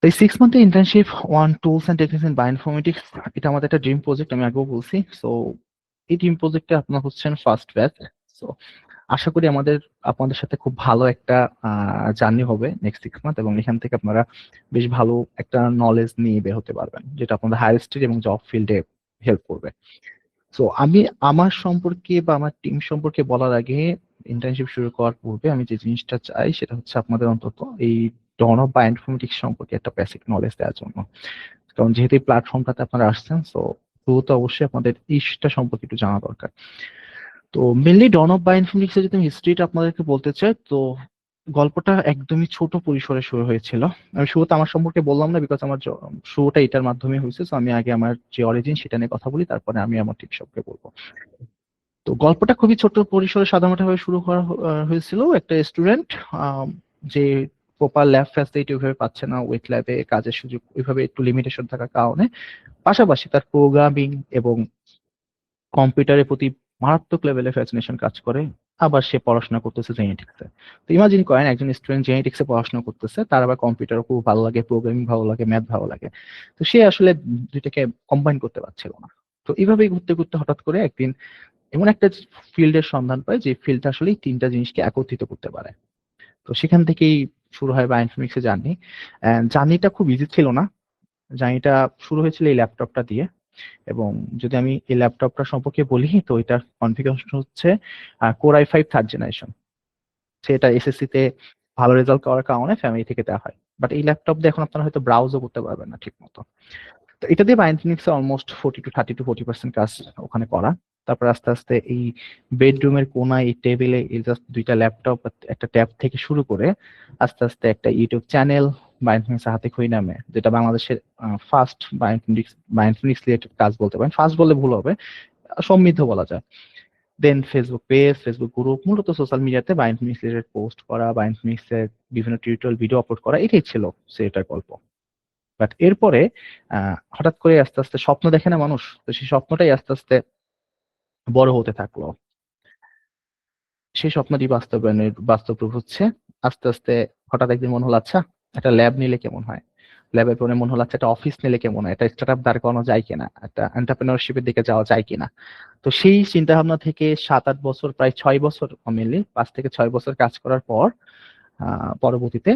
তো এই 6 মান্থের internship one tools and techniques in bioinformatics, এটা আমাদের একটা ড্রিম প্রজেক্ট, আমি আগেও বলছি। সো এই ড্রিম প্রজেক্টে আপনার হচ্ছেন ফার্স্ট ব্যাচ। সো আশা করি আপনাদের সাথে খুব ভালো একটা জার্নি হবে নেক্সট 6 মান্থ, এবং এখান থেকে আপনারা বেশ ভালো একটা নলেজ নিয়ে বের হতে পারবেন, যেটা আপনাদের হায়ার স্টাডি এবং জব ফিল্ডে হেল্প করবে। সো আমি আমার সম্পর্কে বা আমার টিম সম্পর্কে বলার আগে, ইন্টার্নশিপ শুরু করার পূর্বে আমি যে জিনিসটা চাই সেটা হচ্ছে আপনাদের অন্তত এই ডন অফ বায়োইনফরমেটিক্স সম্পর্কে একটা বেসিক নলেজ দেওয়ার জন্য। কারণ যেহেতু এই প্ল্যাটফর্মটাতে আপনারা আসছেন, সো শুরুতে অবশ্যই আপনাদের ইসটা সম্পর্কে একটু জানা দরকার। তো মেনলি ডন অফ বায়োইনফরমেটিক্স এর যদি আমি হিস্ট্রিটা আপনাদেরকে বলতে চাই, তো গল্পটা একদমই ছোট পরিসরে শুরু হয়েছিল। আমি শুরুতে আমার সম্পর্কে বললাম না, বিকজ আমার শুরুটা এটার মাধ্যমে হয়েছে। তো আমি আগে আমার যে অরিজিন সেটা নিয়ে কথা বলি, তারপরে আমি আমার টিম সম্পর্কে বলবো। তো গল্পটা খুবই ছোট পরিসরে সাধারণভাবে শুরু করা হয়েছিল। একটা স্টুডেন্ট যে প্রপার ল্যাব ফ্যাসিলিটি ওইভাবে পাচ্ছে না, ওয়েট ল্যাবে কাজের সুযোগ ওইভাবে একটু লিমিটেশন থাকার কারণে পাশাপাশি তার প্রোগ্রামিং এবং কম্পিউটারের প্রতি মারাত্মক লেভেলে ফ্যাসিনেশন কাজ করে। আবার সে পড়াশোনা করতেছে জেনেটিক্সে। তো ইমাজিন করেন একজন স্টুডেন্ট জেনেটিক্সে পড়াশোনা করতেছে, তার আবার কম্পিউটার খুব ভালো লাগে, প্রোগ্রামিং ভালো লাগে, ম্যাথ ভালো লাগে। তো সে আসলে দুইটাকে কম্বাইন করতে পারছিল না। তো এইভাবেই ঘুরতে ঘুরতে হঠাৎ করে একদিন এমন একটা ফিল্ডের সন্ধান পায় যে ফিল্ডটা আসলে এই তিনটা জিনিসকে একত্রিত করতে পারে। তো সেখান থেকেই শুরু হয় বায়োইনফরমেটিক্স এর জার্নি। জার্নিটা খুব ইজি ছিল না। জার্নিটা শুরু হয়েছিল এই ল্যাপটপটা দিয়ে। এবং যদি আমি এই ল্যাপটপটা সম্পর্কে বলি, তো এটার কনফিগারেশন হচ্ছে কোর i5 থার্ড জেনারেশন। সেটা এসএসসি তে ভালো রেজাল্ট করার কারণে ফ্যামিলি থেকে দেওয়া হয়। বাট এই ল্যাপটপ দিয়ে এখন আপনারা হয়তো ব্রাউজও করতে পারবেন না ঠিক মতো। তো এটা দিয়ে বায়োইনফরমেটিক্স অলমোস্ট 40 to 30 to 40% কাজ ওখানে করা। তারপর আস্তে আস্তে এই বেডরুমের কোনায় এই টেবিলে এই জাস্ট দুইটা ল্যাপটপ, একটা ট্যাব থেকে শুরু করে আস্তে আস্তে একটা ইউটিউব চ্যানেল বায়োইনফরমেটিক্স হাতে খই নামে, যেটা বাংলাদেশের ফার্স্ট বায়োইনফরমেটিক্স রিলেটেড কাজ বলতে পারেন। ফার্স্ট বলে ভুল হবে, সমৃদ্ধ বলা যায়। দেন ফেসবুক পেজ, ফেসবুক গ্রুপ, মূলত সোশ্যাল মিডিয়াতে বায়োইনফরমেটিক্স রিলেটেড পোস্ট করা, বায়োইনফরমেটিক্স এর বিভিন্ন টিউটোরিয়াল ভিডিও আপলোড করা, এটাই ছিল সেটার গল্প। বাট এরপরে হঠাৎ করে আস্তে আস্তে স্বপ্ন দেখে না মানুষ, তো সেই স্বপ্নটাই আস্তে আস্তে বড় হতে থাকলো। সেই স্বপ্নটি বাস্তব রূপ হচ্ছে আস্তে আস্তে। হঠাৎ একদিন মনে হলো আচ্ছা, একটা ল্যাব নিলে কেমন হয়। ল্যাবের পরে মনে হলো আচ্ছা, একটা অফিস নিলে কেমন হয়, একটা স্টার্ট আপ দাঁড় করানো যায় কিনা, একটা এন্টারপ্রেনারশিপের দিকে যাওয়া যায় কিনা। তো সেই চিন্তা ভাবনা থেকে 7-8 বছর, প্রায় 6 বছর মেনলি 5 থেকে 6 বছর কাজ করার পর পরবর্তীতে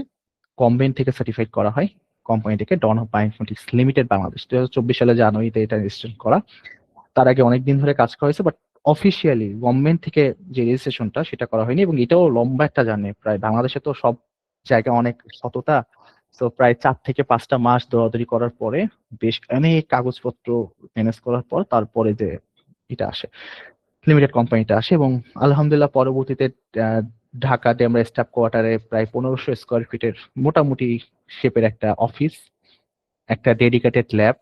কম্বেন থেকে সার্টিফাইড করা হয় কোম্পানিটিকে, ডন অফ বায়োইনফরমেটিক্স লিমিটেড বাংলাদেশ। 2024 সালে জানুয়ারিতে এটা রেজিস্ট্রেশন করা। তার আগে অনেকদিন ধরে কাজ করা হয়েছে, বাট অফিসিয়ালি গভর্নমেন্ট থেকে যে রেজিস্ট্রেশনটা সেটা করা হয়নি। এবং এটাও লম্বা একটা জার্নি, প্রায় বাংলাদেশে তো সব জায়গায় অনেক সততা। তো প্রায় 4 থেকে 5টা মাস দৌড়াদৌড়ি করার পরে বেশ অনেক কাগজপত্র ম্যানেজ করার পর তারপরে যে এটা আসে, লিমিটেড কোম্পানিটা আসে। এবং আলহামদুলিল্লাহ পরবর্তীতে আহ, ঢাকাতে আমরা স্টাফ কোয়ার্টারে প্রায় 1500 স্কোয়ার ফিটের মোটামুটি শেপের একটা অফিস, একটা ডেডিকেটেড ল্যাব,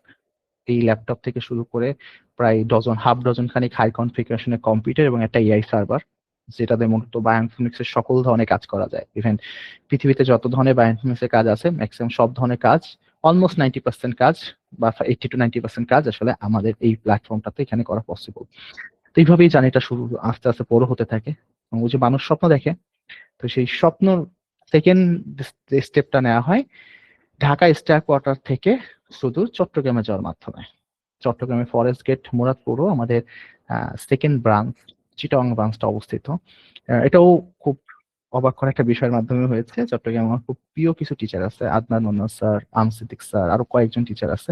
এই ল্যাপটপ থেকে শুরু করে প্রায় হাফ ডজন খানিক হাই কনফিগারেশনের কম্পিউটার এবং একটা এআই সার্ভার, যেটাতে মূলত বায়োইনফরমেটিক্স এর সকল ধরনের কাজ করা যায়। ইভেন পৃথিবীতে যত ধরনের বায়োইনফরমেটিক্স এর কাজ আছে, ম্যাক্সিমাম সব ধরনের কাজ, অলমোস্ট 90% কাজ বা 80 to 90% কাজ আসলে আমাদের এই প্ল্যাটফর্মটাতে এখানে করা পসিবল। তো এইভাবেই জার্নিটা শুরু, আস্তে আস্তে বড় হতে থাকে। এবং ওই যে মানুষ স্বপ্ন দেখে, তো সেই স্বপ্ন সেকেন্ড স্টেপটা নেওয়া হয় ঢাকা স্টার কোয়ার্টার থেকে সুদূর চট্টগ্রামে যাওয়ার মাধ্যমে। চট্টগ্রামে ফরেস্ট গেট মুরাদপুরও আমাদের সেকেন্ড ব্রাঞ্চ, চিটাগং ব্রাঞ্চটা অবস্থিত। এটাও খুব অবাক করা একটা বিষয়ের মাধ্যমে হয়েছে। চট্টগ্রামে আমার খুব প্রিয় কিছু টিচার আছে, আদনান মোন্না স্যার, আমসিদ্দিক স্যার, আরো কয়েকজন টিচার আছে।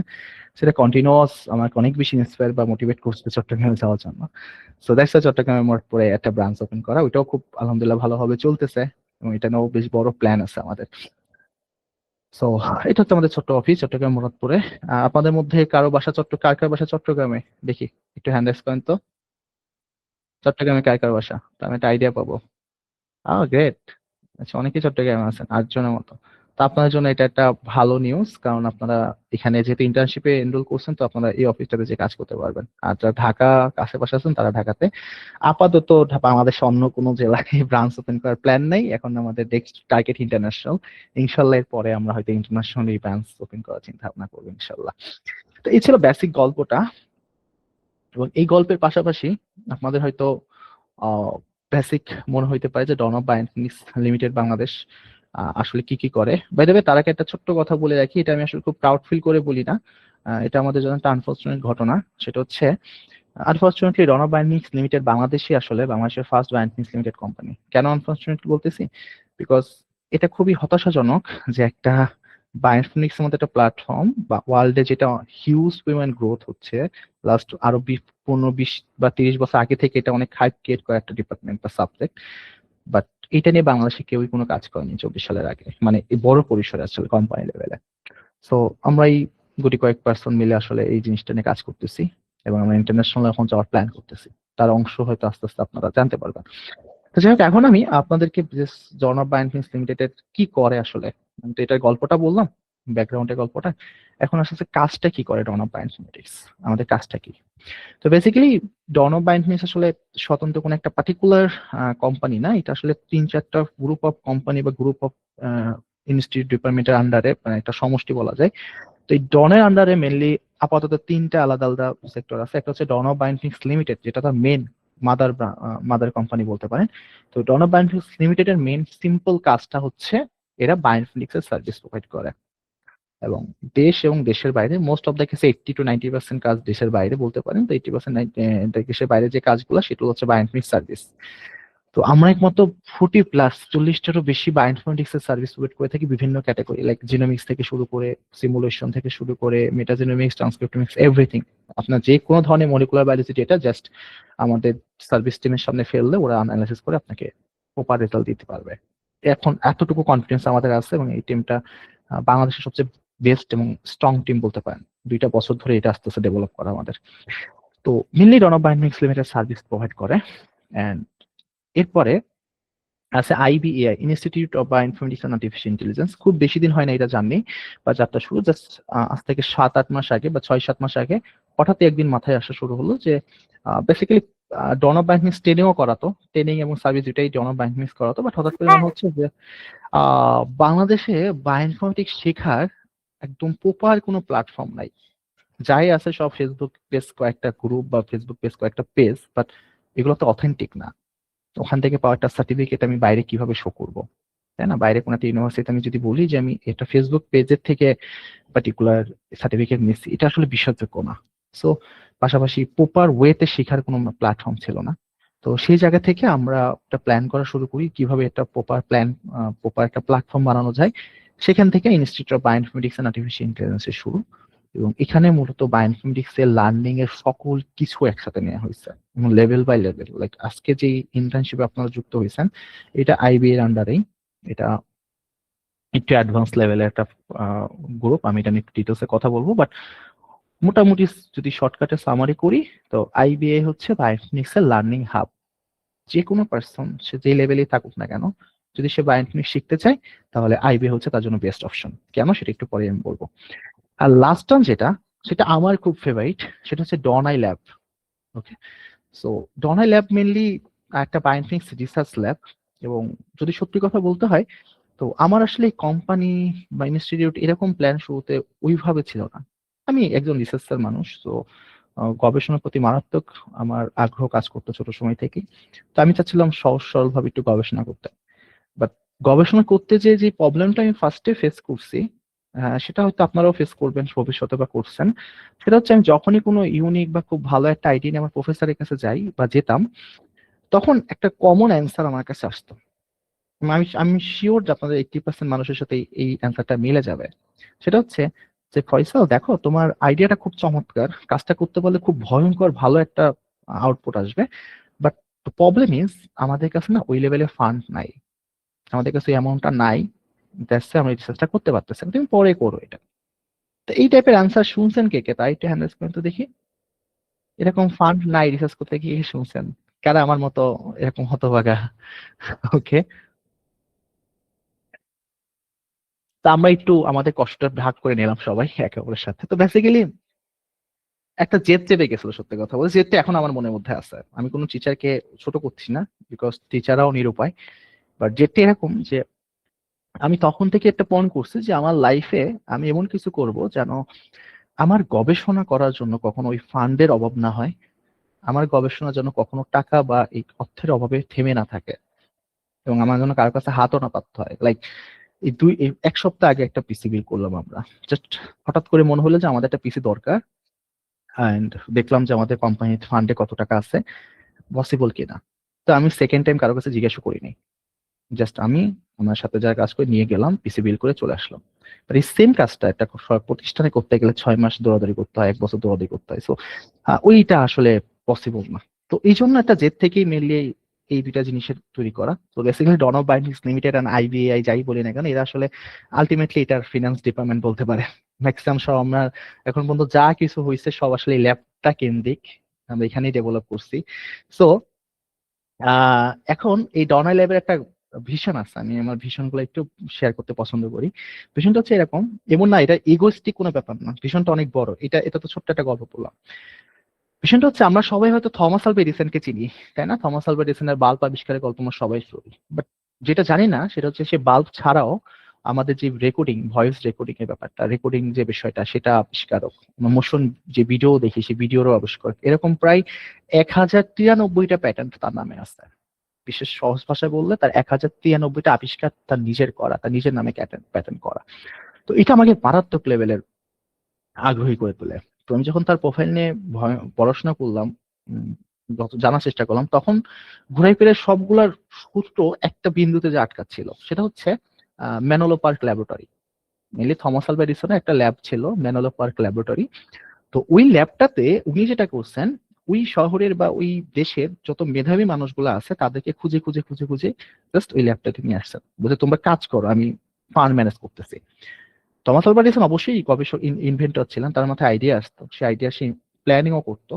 সেটা কন্টিনিউয়াস আমাকে অনেক বেশি ইন্সপায়ার বা মোটিভেট করছে চট্টগ্রামে যাওয়ার জন্য। সো দ্যাটস চট্টগ্রামের মুরাদপুরে একটা ব্রাঞ্চ ওপেন করা, ওইটাও খুব আলহামদুলিল্লাহ ভালোভাবে চলতেছে। এবং এটা নিয়েও বেশ বড় প্ল্যান আছে আমাদের। সো এটা হচ্ছে আমাদের ছোট্ট অফিস চট্টগ্রাম মুরাদপুরে। আপনাদের মধ্যে কার কার বাসা চট্টগ্রামে, দেখি একটু হ্যান্ড রেজ করেন তো। চট্টগ্রামে কার কার বাসা, তো আমি একটা আইডিয়া পাবো। গ্রেট। আচ্ছা, অনেকেই চট্টগ্রামে আছেন, 8 জনের মতো। তো আপনাদের জন্য এটা একটা ভালো নিউজ, কারণ আপনারা এখানে যেহেতু ইন্টার্নশিপে এনরোল করছেন, তো আপনারা এই অফিসটাতে যে কাজ করতে পারবেন। আর যারা ঢাকা আশেপাশে আছেন তারা ঢাকাতে। আপাতত বাংলাদেশে অন্য কোনো জেলায় ব্রাঞ্চ ওপেন করার প্ল্যান নেই এখন। আমাদের নেক্সট টার্গেট ইন্টারন্যাশনাল। ইনশাল্লাহ এর পরে আমরা হয়তো ইন্টারন্যাশনালি ব্রাঞ্চ ওপেন করার চিন্তা ভাবনা করবো ইনশাল্লাহ। তো এই ছিল বেসিক গল্পটা। এবং এই গল্পের পাশাপাশি আপনাদের হয়তো বেসিক মনে হইতে পারে যে ডন অফ বায়োইনফরমেটিক্স লিমিটেড বাংলাদেশ আসলে কি কি করে। বাই দ্য ওয়ে তার আগে একটা ছোট্ট কথা বলে রাখি, এটা আমি আসলে খুব প্রাউড ফিল করে বলি না, এটা আমাদের জন্য একটা আনফরচুনেট ঘটনা। সেটা হচ্ছে আনফরচুনেটলি রণা বায়োনিক্স লিমিটেড বাংলাদেশের ফার্স্ট বায়োনিক্স লিমিটেড কোম্পানি। কেন আনফরচুনেটলি বলতেছি? বিকজ এটা খুবই হতাশাজনক যে একটা বায়োনিক্স এর মতো একটা প্ল্যাটফর্ম বা ওয়ার্ল্ডে যেটা হিউজ পরিমাণ গ্রোথ হচ্ছে লাস্ট আরো 15 20 বা 30 বছর আগে থেকে, এটা অনেক হাইপ ক্রিয়েট করা একটা ডিপার্টমেন্ট বা সাবজেক্ট। বাট এটা নিয়ে বাংলাদেশে কেউই কোনো কাজ করেনি 24 সালের আগে, মানে এই বড় পরিসরে আসলে কোম্পানি লেভেলে। সো আমরা এই গুটি কয়েক পার্সন মিলে আসলে এই জিনিসটা নিয়ে কাজ করতেছি এবং আমরা ইন্টারন্যাশনাল এখন যাওয়ার প্ল্যান করতেছি। তার অংশ হয়তো আস্তে আস্তে আপনারা জানতে পারবেন। তো যাই হোক, এখন আমি আপনাদেরকে জর্নব বায়োনিক্স লিমিটেড কি করে আসলে, আমি তো এটার গল্পটা বললাম, ব্যাকগ্রাউন্ডের গল্পটা। এখন আসলে কাজটা কি করে জর্নব বায়োনিক্স লিমিটেড, আমাদের কাজটা কি? তো বেসিক্যালি জর্নব বায়োনিক্স আসলে স্বতন্ত্র কোনো একটা পার্টিকুলার কোম্পানি না, এটা আসলে 3-4টা গ্রুপ অফ কোম্পানি বা গ্রুপ অফ ইনস্টিটিউট ডিপার্টমেন্টের আন্ডারে একটা সমষ্টি বলা যায়। তো এই ডনের আন্ডারে মেনলি আপাতত 3টা আলাদা আলাদা সেক্টর আছে। একটা হচ্ছে ডন অফ বায়োনিক্স লিমিটেড, যেটা তার মেন মাদার কোম্পানি বলতে পারেন। তো ডন অফ বায়োনিক্স লিমিটেড এর মেন সিম্পল কাজটা হচ্ছে এরা বায়োনিক্স এর সার্ভিস প্রোভাইড করে এবং দেশ এবং দেশের বাইরে মোস্ট অফ দ্য কেসে 80 to 90% কাজ দেশের বাইরে বলতে পারেন। তো 80% দেশের বাইরে যে কাজগুলো সেটা হচ্ছে বায়োনিক্স সার্ভিস। তো আমরা একমাত্র 40+ 40টারও বেশি বায়োইনফরমেটিক্স এর সার্ভিস প্রোভাইড করে থাকি বিভিন্ন ক্যাটাগরি, লাইক জিনোমিক্স থেকে শুরু করে সিমুলেশন থেকে শুরু করে মেটাজিনোমিক্স, ট্রান্সক্রিপ্টোমিক্স, এভরিথিং। আপনার যে কোনো ধরনের মলিকুলার বায়োলজি ডেটা জাস্ট আমাদের সার্ভিস টিমের সামনে ফেললে ওরা অ্যানালাইসিস করে আপনাকে প্রপার রেজাল্ট দিতে পারবে। এখন এতটুকু কনফিডেন্স আমাদের আছে এবং এই টিমটা বাংলাদেশের সবচেয়ে বেস্ট এবং স্ট্রং টিম বলতে পারেন। 2টা বছর ধরে এটা আস্তে আস্তে ডেভেলপ করা আমাদের। তো mainly Dawn of Bionics Limited service provide করে। এন্ড এরপরে আছে IBAI, Institute of bioinformatics and Artificial Intelligence. খুব বেশি দিন হয় না এটা জার্নি বা যাত্রা শুরু, জাস্ট আজ থেকে 7-8 মাস আগে বা 6-7 মাস আগে হঠাৎ একদিন মাথায় আসা শুরু হলো যে বেসিক্যালি ডন অফ বায়োনিক্স ট্রেনিংও করাতো, ট্রেনিং এবং সার্ভিস দুটাই ডন অফ বায়োনিক্স করাতো। বাট হঠাৎ করে মনে হচ্ছে যে বাংলাদেশে বায়োইনফরমেটিক্স শেখার একদম প্রপার কোনো প্ল্যাটফর্ম নাই। যাই আছে সব ফেসবুক পেজ কয়েকটা গ্রুপ বা ফেসবুক পেজ কয়েকটা পেজ, বাট এগুলো তো অথেন্টিক না। ওখান থেকে পাওয়া একটা সার্টিফিকেট আমি বাইরে কিভাবে শো করব, তাই না? বাইরে কোনো একটা ইউনিভার্সিটি আমি যদি বলি যে আমি একটা ফেসবুক পেজের থেকে পার্টিকুলার সার্টিফিকেট নিচ্ছি, এটা আসলে বিশ্বাসযোগ্য না। সো পাশাপাশি প্রপার ওয়েতে শেখার কোনো প্ল্যাটফর্ম ছিল না। তো সেই জায়গা থেকে আমরা একটা প্ল্যান করা শুরু করি কিভাবে একটা প্রপার একটা প্ল্যাটফর্ম বানানো যায়। সেখান থেকে institute of bioinformatics and artificial ইন্টেলিজেন্সের শুরু এবং এখানে মূলত বায়োইনফরমেটিক্স এর লার্নিং এর সকল কিছু একসাথে নেওয়া হয়েছে এবং লেভেল বাই লেভেল। লাইক আজকে যে ইন্টার্নশিপে আপনারা যুক্ত হয়েছেন এটা আইবি এর আন্ডারেই, এটা একটু অ্যাডভান্স লেভেলের একটা গ্রুপ। আমি এটা নিয়ে ডিটেলসে কথা বলবো, বাট মোটামুটি যদি শর্টকাটে সামারি করি, তো আইবিএ হচ্ছে বায়োইনফরমেটিক্স এর লার্নিং হাব। যে কোনো পার্সন সে যে লেভেলেই থাকুক না কেন, যদি সে বায়োইনফরমেটিক্স শিখতে চায় তাহলে আইবিএ হচ্ছে তার জন্য বেস্ট অপশন। কেন সেটা একটু পরে আমি বলবো। আর লাস্ট টার্ম যেটা, সেটা আমার খুব ফেভারিট, সেটা হচ্ছে ডনাই ল্যাব। ওকে, সো ডনাই ল্যাব মেনলি একটা বায়োইনফরমেটিক্স রিসার্চ ল্যাব। এবং যদি সত্যি কথা বলতে হয়, তো আমার আসলে কোম্পানি বা ইনস্টিটিউট এরকম প্ল্যান শুরুতে ওইভাবে ছিল না। আমি একজন রিসার্চার মানুষ, তো গবেষণার প্রতি মারাত্মক আমার আগ্রহ কাজ করতো ছোট সময় থেকেই। তো আমি চাচ্ছিলাম সহজ সরল ভাবে একটু গবেষণা করতে। বাট গবেষণা করতে যে প্রবলেমটা আমি ফার্স্টে ফেস করছি, সেটা হয়তো আপনারাও ফেস করবেন ভবিষ্যতে বা করছেন। সেটা হচ্ছে আমি যখনই কোনো ইউনিক বা খুব ভালো একটা আইডিয়া নিয়ে আমার প্রফেসরের কাছে যাই বা যেতাম, তখন একটা কমন অ্যান্সার আমার কাছে আসতো। আমি আমি শিওর যে আপনাদের 80% মানুষের সাথে এই অ্যান্সারটা মিলে যাবে। সেটা হচ্ছে যে, ফয়সাল দেখো তোমার আইডিয়াটা খুব চমৎকার, কাজটা করতে পারলে খুব ভয়ঙ্কর ভালো একটা আউটপুট আসবে। বাট প্রবলেম ইজ আমাদের কাছে না ওই লেভেলে ফান্ড নাই, আমাদের কাছে অ্যামাউন্টটা নাই। দ্যাটস আমরা রিসার্চটা করতে পারতেছি না, তুমি পরে করো এটা। তো এই টাইপের অ্যান্সার শুনছেন কে কে? তাই একটু হ্যান্ড রেজ করেন তো দেখি। এরকম ফান্ড নাই রিসার্চ করতে গিয়ে শুনছেন কারা আমার মতো এরকম হতভাগা? ওকে, তা আমরা একটু আমাদের কষ্টটা ভাগ করে নিলাম সবাই একে অপরের সাথে। তো বেসিক্যালি একটা জেদ চেপে গেছিল, সত্যি কথা বলতে জেদটা এখন আমার মনের মধ্যে আছে। আমি কোনো টিচারকে ছোট করছি না, বিকজ টিচাররাও নিরুপায়। বাট জেদটা এরকম যে আমি তখন থেকে একটা পণ করছি যে আমার লাইফে আমি এমন কিছু করব যেন আমার গবেষণা করার জন্য কখনো ওই ফান্ডের অভাব না হয়, আমার গবেষণা যেন কখনো টাকা বা এই অর্থের অভাবে থেমে না থাকে এবং আমার জন্য কারোর কাছে হাতও না পাততে হয়। লাইক এক সপ্তাহ আগে একটা পিসি বিল করলাম আমরা। জাস্ট হঠাৎ করে মনে হলো যে আমাদের একটা পিসি দরকার, অ্যান্ড দেখলাম যে আমাদের কোম্পানির ফান্ডে কত টাকা আছে, পসিবল কিনা। তো আমি সেকেন্ড টাইম কারো কাছে জিজ্ঞাসা করিনি, জাস্ট আমি আমার সাথে যারা কাজ করে নিয়ে গেলাম, পিসি বিল করে চলে আসলাম। বাট এই সেম কাজটা একটা প্রতিষ্ঠানে করতে গেলে 6 মাস দৌড়াদৌড়ি করতে হয়, 1 বছর দৌড়াদৌড়ি করতে হয়। সো ওইটা আসলে পসিবল না। তো এই জন্য একটা জেদ থেকেই মেনলি এই দুইটা জিনিসের তৈরি করা। তো basically Dawn of Bindings Limited and IBI যাই বলি না কেন, এরা আসলে আলটিমেটলি এটার ফিনান্স ডিপার্টমেন্ট বলতে পারে। ম্যাক্সিমাম সব আমরা এখন পর্যন্ত যা কিছু হয়েছে সব আসলে ল্যাবটা কেন্দ্রিক, আমরা এখানেই ডেভেলপ করছি। সো এখন এই ডনাই ল্যাবের একটা ভিশন আছে, আমি আমার ভিশন গুলো একটু শেয়ার করতে পছন্দ করি। ভিশনটা হচ্ছে এরকম, এমন না এটা ইগোইস্টিক কোনো ব্যাপার না, ভিশনটা অনেক বড়। এটা তো ছোট্ট একটা গল্প বললাম। ভিশনটা হচ্ছে আমরা সবাই হয়তো থমাস আলভা এডিসনকে চিনি, তাই না? থমাস আলভা এডিসনের বাল্ব আবিষ্কারের গল্প আমরা সবাই শুনি। বাট যেটা জানি না সেটা হচ্ছে সে বাল্ব ছাড়াও আমাদের যে রেকর্ডিং, ভয়েস রেকর্ডিং এর ব্যাপারটা, রেকর্ডিং যে বিষয়টা, সেটা আবিষ্কারক। মোশন যে ভিডিও দেখি, সেই ভিডিওরও আবিষ্কারক। এরকম প্রায় 1093টা প্যাটেন্ট তার নামে আছে। বিশেষ সহজ ভাষায় বললে তার 1093টা আবিষ্কার তার নিজের করা, তার নিজের নামে প্যাটেন্ট করা। তো এটা আমাকে মারাত্মক লেভেলের আগ্রহী করে তোলে। তো আমি যখন তার প্রোফাইল নিয়ে পড়াশোনা করলাম, জানার চেষ্টা করলাম, তখন ঘুরাই ফিরে সবগুলার সূত্র একটা বিন্দুতে যে আটকাচ্ছিল, সেটা হচ্ছে Menlo Park laboratory. Mainly Thomas Alva এডিসনের একটা ল্যাব ছিল, ম্যানোলো পার্ক ল্যাবরেটরি। তো ওই ল্যাবটাতে উনি যেটা করছেন, ওই শহরের বা ওই দেশের যত মেধাবী মানুষগুলো আছে তাদেরকে খুঁজে খুঁজে খুঁজে খুঁজে জাস্ট ওই ল্যাবটাতে নিয়ে আসছেন, বুঝে তোমরা কাজ করো, আমি ফান্ড ম্যানেজ করতেছি। টমাস আলভা এডিসন অবশ্যই গবেষক, ইনভেন্টর ছিলেন, তার মাথায় আইডিয়া আসতো, সে আইডিয়া সে প্ল্যানিংও করতো।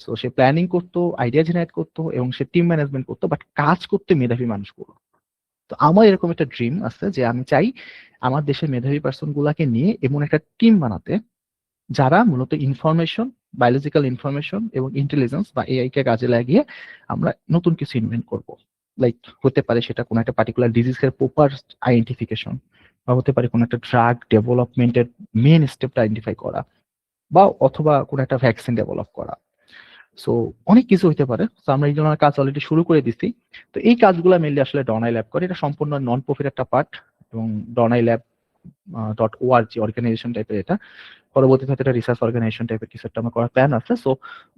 তো সে প্ল্যানিং করতো, আইডিয়া জেনারেট করতো, এবং সে টিম ম্যানেজমেন্ট করতো, বাট কাজ করতে মেধাবী মানুষগুলো। তো আমার এরকম একটা ড্রিম আছে যে আমি চাই আমার দেশের মেধাবী পার্সন গুলাকে নিয়ে এমন একটা টিম বানাতে, যারা মূলত ইনফরমেশন, বায়োলজিক্যাল ইনফরমেশন এবং ইন্টেলিজেন্স বা এআই কে কাজে লাগিয়ে আমরা নতুন কিছু ইনভেন্ট করব। লাইক হতে পারে সেটা কোনো একটা পার্টিকুলার ডিজিজের প্রপার আইডেন্টিফিকেশন, বা হতে পারে কোনো একটা ড্রাগ ডেভেলপমেন্টের মেন স্টেপটা আইডেন্টিফাই করা, বা অথবা কোনো একটা ভ্যাকসিন ডেভেলপ করা। সো অনেক কিছু হইতে পারে। তো আমরা এই ধরনের কাজ অলরেডি শুরু করে দিছি। তো এই কাজগুলো মেনলি আসলে ডনাই ল্যাব করে, এটা সম্পূর্ণ নন প্রফিট একটা পার্ট, এবং ডনাই ল্যাব .org অর্গানাইজেশন টাইপের এটা। পরবর্তীতে হয়তো এটা রিসার্চ অর্গানাইজেশন টাইপের কিছু একটা আমার করার প্ল্যান আছে। সো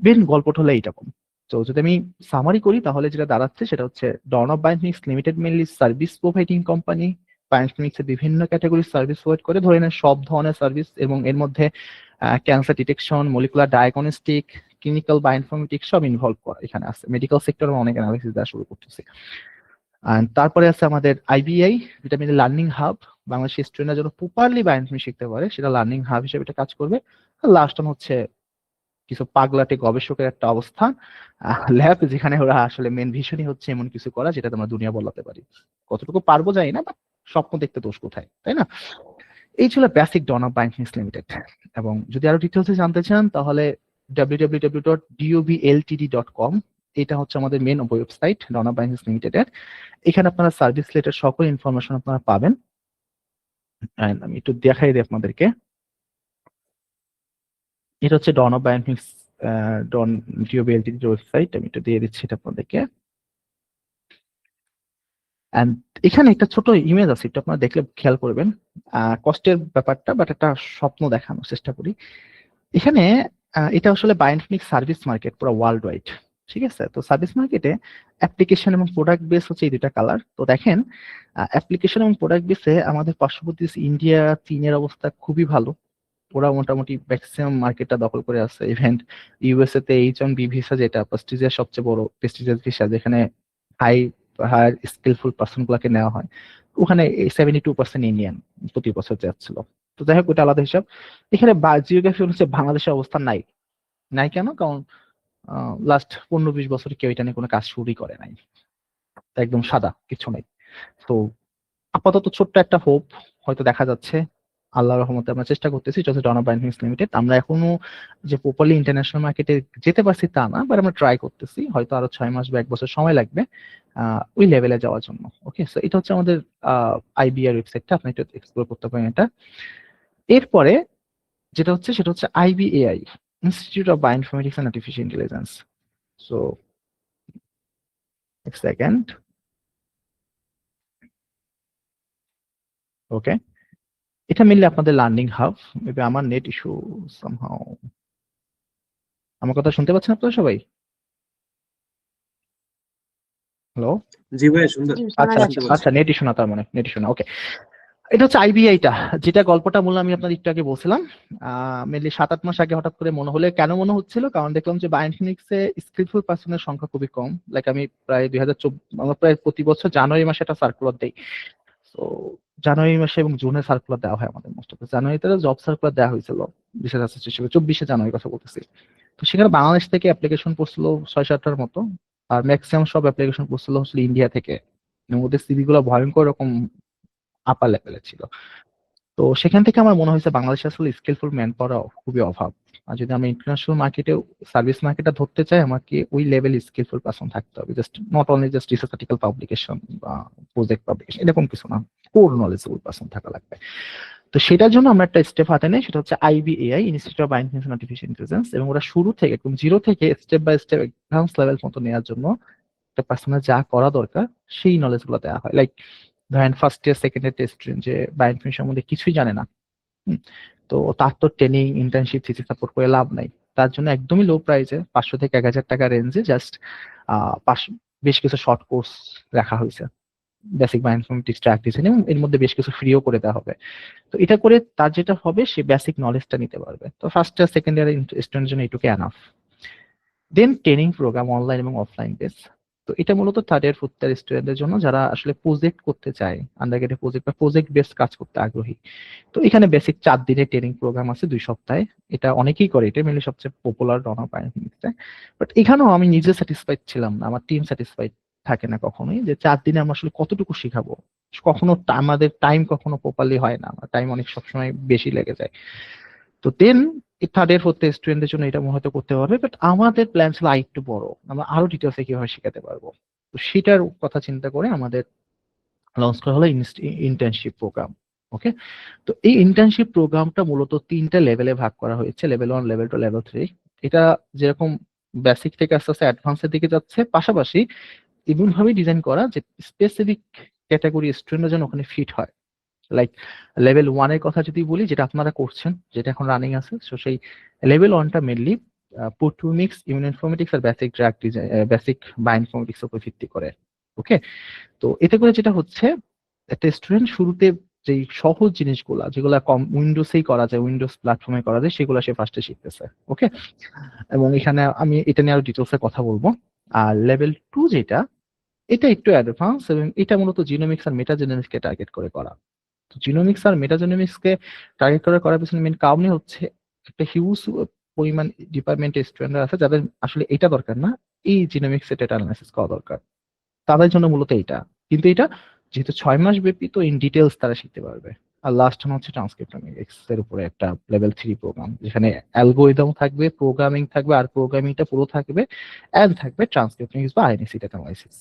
মেন গল্পটা হলো এইরকম। তো যদি আমি সামারি করি তাহলে যেটা দাঁড়াচ্ছে সেটা হচ্ছে Dawn of Biophenix Limited mainly service providing company. Biophenix এর বিভিন্ন ক্যাটাগরির সার্ভিস প্রোভাইড করে, ধরে নেন সব ধরনের সার্ভিস, এবং এর মধ্যে cancer detection, molecular diagnostic, clinical bioinformatics সব ইনভলভ করা এখানে আছে। মেডিকেল সেক্টরে অনেক অ্যানালিসিস দেওয়া শুরু করতেছে। আর তারপরে আছে আমাদের আইবিআই, যেটা মেনলি লার্নিং হাব, বাংলাদেশের স্টুডেন্টরা যেন প্রপারলি বায়োইনফরমেটিক্স শিখতে পারে, সেটা লার্নিং হাব হিসেবে এটা কাজ করবে। আর লাস্ট ওয়ান হচ্ছে কিছু পাগলাটে গবেষকের একটা অবস্থান, ল্যাব, যেখানে ওরা আসলে মেন ভিশনই হচ্ছে এমন কিছু করা যেটা আমরা দুনিয়া বদলাতে পারি। কতটুকু পারবো জানি না, বাট স্বপ্ন দেখতে দোষ কোথায়, তাই না? এই ছিল basic Don of Biophenix limited. এবং যদি আরো ডিটেলসে জানতে চান তাহলে www.dobltd.com, এটা হচ্ছে আমাদের main website Dawn of Biophenix Limited এর। এখানে আপনারা সার্ভিস রিলেটেড সকল ইনফরমেশন আপনারা পাবেন। And আমি একটু দেখাই দিই আপনাদেরকে। এটা হচ্ছে ডন অফ বায়োফিনিক্স ডন ডিওবিএলটিডি ওয়েবসাইট, আমি একটু দিয়ে দিচ্ছি এটা আপনাদেরকে। এন্ড এখানে একটা ছোট ইমেজ আছে, এটা আপনারা দেখলে খেয়াল করবেন। কষ্টের ব্যাপারটা, বাট একটা স্বপ্ন দেখানোর চেষ্টা করি এখানে। এটা আসলে বায়োফিনিক্স সার্ভিস মার্কেট পুরো ওয়ার্ল্ড ওয়াইড, ঠিক আছে? তো সার্ভিস মার্কেটে অ্যাপ্লিকেশন এবং প্রোডাক্ট বেস হচ্ছে এই দুইটা কালার। তো দেখেন, অ্যাপ্লিকেশন এবং প্রোডাক্ট বেসে আমাদের পার্শ্ববর্তী ইন্ডিয়া, চীনের অবস্থা খুবই ভালো। ওরা মোটামুটি ম্যাক্সিমাম মার্কেটটা দখল করে আছে। ইভেন ইউএসএ তে H1B ভিসা, যেটা প্রেস্টিজিয়াস, সবচেয়ে বড় প্রেস্টিজিয়াস ভিসা, যেখানে হাই হায়ার স্কিলফুল পার্সন গুলাকে নেওয়া হয়, ওখানে 72% ইন্ডিয়ান প্রতি বছর যাচ্ছিল। তো যাই হোক, ওটা আলাদা হিসাব। এখানে জিওগ্রাফি হচ্ছে বাংলাদেশের অবস্থা নাই। নাই কেন? কারণ লাস্ট 15-20 বছর কেউ এটা নিয়ে কোনো কাজ শুরুই করে নাই, একদম সাদা, কিছু নাই। তো আপাতত ছোট্ট একটা হোপ হয়তো দেখা যাচ্ছে, আল্লাহর রহমতে আমরা চেষ্টা করতেছি। এটা হচ্ছে ডন অফ বায়োফিনিক্স লিমিটেড। আমরা এখনো যে প্রপারলি ইন্টারন্যাশনাল মার্কেটে যেতে পারছি তা না, বাট আমরা ট্রাই করতেছি। হয়তো আরো 6 মাস বা 1 বছর সময় লাগবে ওই লেভেলে যাওয়ার জন্য। ওকে, সো এটা হচ্ছে আমাদের আইবিআর ওয়েবসাইটটা, আপনি একটু এক্সপ্লোর করতে পারেন এটা। এরপরে যেটা হচ্ছে সেটা হচ্ছে IBAI, Institute of bioinformatics and Artificial Intelligence. So এক সেকেন্ড। ওকে, এটা মেনলি আপনাদের লার্নিং হাব। মেবি আমার নেট ইস্যু সামহাউ। আমার কথা শুনতে পাচ্ছেন আপনারা সবাই? হ্যালো? জি ভাইয়া শুনতে জি, শোনা আচ্ছা শুনতে যাচ্ছে। পাচ্ছি। আচ্ছা, নেট ইস্যু না, তার মানে নেট ইস্যু না। ওকে, এটা হচ্ছে আইবিআইটা, যেটা গল্পটা মূল আমি আপনাদের একটু আগে বলছিলাম। মেনলি 7-8 মাস আগে হঠাৎ করে মনে হলে, কেন মনে হচ্ছিল, কারণ দেখলাম যে বায়ার্ন মিউনিখে স্কিলফুল পার্সনের সংখ্যা খুবই কম। লাইক আমি প্রায় 2024, আমরা প্রায় প্রতি বছর জানুয়ারি মাসে একটা সার্কুলার দেই। তো জানুয়ারি মাসে এবং জুনে সার্কুলার দেওয়া হয় আমাদের মোস্ট অফ। জানুয়ারিতে জব সার্কুলার দেওয়া হয়েছিল বিশেষ অ্যাসোসিয়েশন হিসেবে, 24শে জানুয়ারি কথা বলতেছি। তো সেখানে বাংলাদেশ থেকে অ্যাপ্লিকেশন পড়ছিল 6-7টার মতো, আর ম্যাক্সিমাম সব অ্যাপ্লিকেশন পড়ছিল হচ্ছে ইন্ডিয়া থেকে, এবং ওদের সিভি গুলো ভয়ঙ্কর রকম আপার লেভেলের ছিল। তো সেখান থেকে আমার মনে হয়েছে বাংলাদেশে আসলে স্কিলফুল ম্যান পাওয়ার খুবই অভাব। আর যদি আমি ইন্টারন্যাশনাল মার্কেটে সার্ভিস মার্কেটটা ধরতে চাই, আমাকে ওই লেভেল স্কিলফুল পারসন থাকতে হবে। Just not only just research article publication বা প্রজেক্ট পাবলিকেশন, এরকম কিছু না, কোর নলেজেবল পারসন থাকা লাগবে। তো সেটার জন্য আমরা একটা স্টেপ হাতে নেই, সেটা হচ্ছে IBAI, Institute of Biomedicine Artificial Intelligence. এবং ওরা শুরু থেকে একদম জিরো থেকে step by step advance level মতো নেওয়ার জন্য একটা পার্সনের যা করা দরকার সেই নলেজ গুলো দেওয়া হয়। লাইক ধরেন first year second year test যে বায়োমেডিসিন সম্বন্ধে কিছুই জানে না, তো তার তো ট্রেনিং ইন্টার্নশিপ থিসিস সাপোর্ট করে লাভ নাই। তার জন্য একদমই লো প্রাইসে 500 থেকে 1000 টাকা রেঞ্জে জাস্ট বেশ কিছু শর্ট কোর্স রাখা হয়েছে, বেসিক বায়োইনফরমেটিক্স ট্র্যাক ডিজাইন, এবং এর মধ্যে বেশ কিছু ফ্রিও করে দেওয়া হবে। তো এটা করে তার যেটা হবে, সে বেসিক নলেজটা নিতে পারবে। তো ফার্স্ট ইয়ার সেকেন্ড ইয়ার স্টুডেন্টের জন্য এটুকু এনাফ। দেন ট্রেনিং প্রোগ্রাম অনলাইন এবং অফলাইন বেস। তো এটা মূলত থার্ড ইয়ার ফোর্থ ইয়ার স্টুডেন্টদের জন্য, যারা আসলে প্রজেক্ট করতে চায়, আন্ডারগ্রেডে প্রজেক্ট বা প্রজেক্ট বেস কাজ করতে আগ্রহী। তো এখানে বেসিক 4 দিনের ট্রেনিং প্রোগ্রাম আছে 2 সপ্তাহে। এটা অনেকেই করে, এটা মেনলি সবচেয়ে পপুলার রনা পায়নিতে। বাট এখানেও আমি নিজে স্যাটিসফাইড ছিলাম না, আমার টিম স্যাটিসফাইড থাকে না কখনোই, যে 4 দিনে আমরা আসলে কতটুকু শিখাবো। কখনো আমাদের টাইম কখনো প্রপারলি হয় না, আমার টাইম অনেক সবসময় বেশি লেগে যায়। তো দেন থার্ড ইয়ার ফোর্থ স্টুডেন্টের জন্য এটা হয়তো করতে পারবে, বাট আমাদের প্ল্যান ছিল একটু বড়, আমরা আরো ডিটেলসে কিভাবে শেখাতে পারবো। তো সেটার কথা চিন্তা করে আমাদের লঞ্চ করা হলো ইন্টার্নশিপ প্রোগ্রাম। ওকে, তো এই ইন্টার্নশিপ প্রোগ্রামটা মূলত 3টা লেভেলে ভাগ করা হয়েছে, লেভেল 1, লেভেল 2, লেভেল 3। এটা যেরকম বেসিক থেকে আস্তে আস্তে অ্যাডভান্সের দিকে যাচ্ছে, পাশাপাশি এমন ভাবে ডিজাইন করা যে স্পেসিফিক ক্যাটাগরি স্টুডেন্টরা যেন ওখানে ফিট হয়। লাইক লেভেল 1 এর কথা যদি বলি, যেটা আপনারা করছেন, যেটা এখন রানিং আছে, তো সেই লেভেল 1টা মেনলি প্রোটিওমিক্স, ইমিউনোইনফরমেটিক্স আর basic drug design, basic bioinformatics উপর ভিত্তি করে। ওকে, তো এতে করে যেটা হচ্ছে, একটা স্টুডেন্ট শুরুতে যে সহজ জিনিসগুলা যেগুলা কম উইন্ডোজেই করা যায়, উইন্ডোজ প্ল্যাটফর্মে করা যায়, সেগুলো সে ফার্স্টে শিখতেছে। ওকে, এবং এখানে আমি এটা নিয়ে আরো ডিটেলসে কথা বলবো। আর লেভেল 2 যেটা, এটা একটু অ্যাডভান্স, এবং এটা মূলত জিনোমিক্স আর মেটাজেনোমিক্স কে টার্গেট করে করা। তো জিনোমিক্স আর মেটাজেনোমিক্স কে টার্গেট করে করার পিছনে মেইন কারণই হচ্ছে, একটা হিউজ পরিমাণ ডিপার্টমেন্টের স্টুডেন্টরা আছে যাদের আসলে এটা দরকার না, এই জিনোমিক্স ডেটা অ্যানালাইসিস করা দরকার, তাদের জন্য মূলত এটা। কিন্তু এটা যেহেতু 6 মাস ব্যাপী, তো ইন ডিটেলস তারা শিখতে পারবে। আর লাস্ট ওয়ান হচ্ছে ট্রান্সক্রিপ্টমিক্স এর উপরে একটা লেভেল 3 প্রোগ্রাম, যেখানে অ্যালগোরিদম থাকবে, প্রোগ্রামিং থাকবে, আর প্রোগ্রামিংটা পুরো থাকবে, এন্ড থাকবে ট্রান্সক্রিপ্টমিক্স বা আইএনসি ডেটা অ্যানালাইসিস।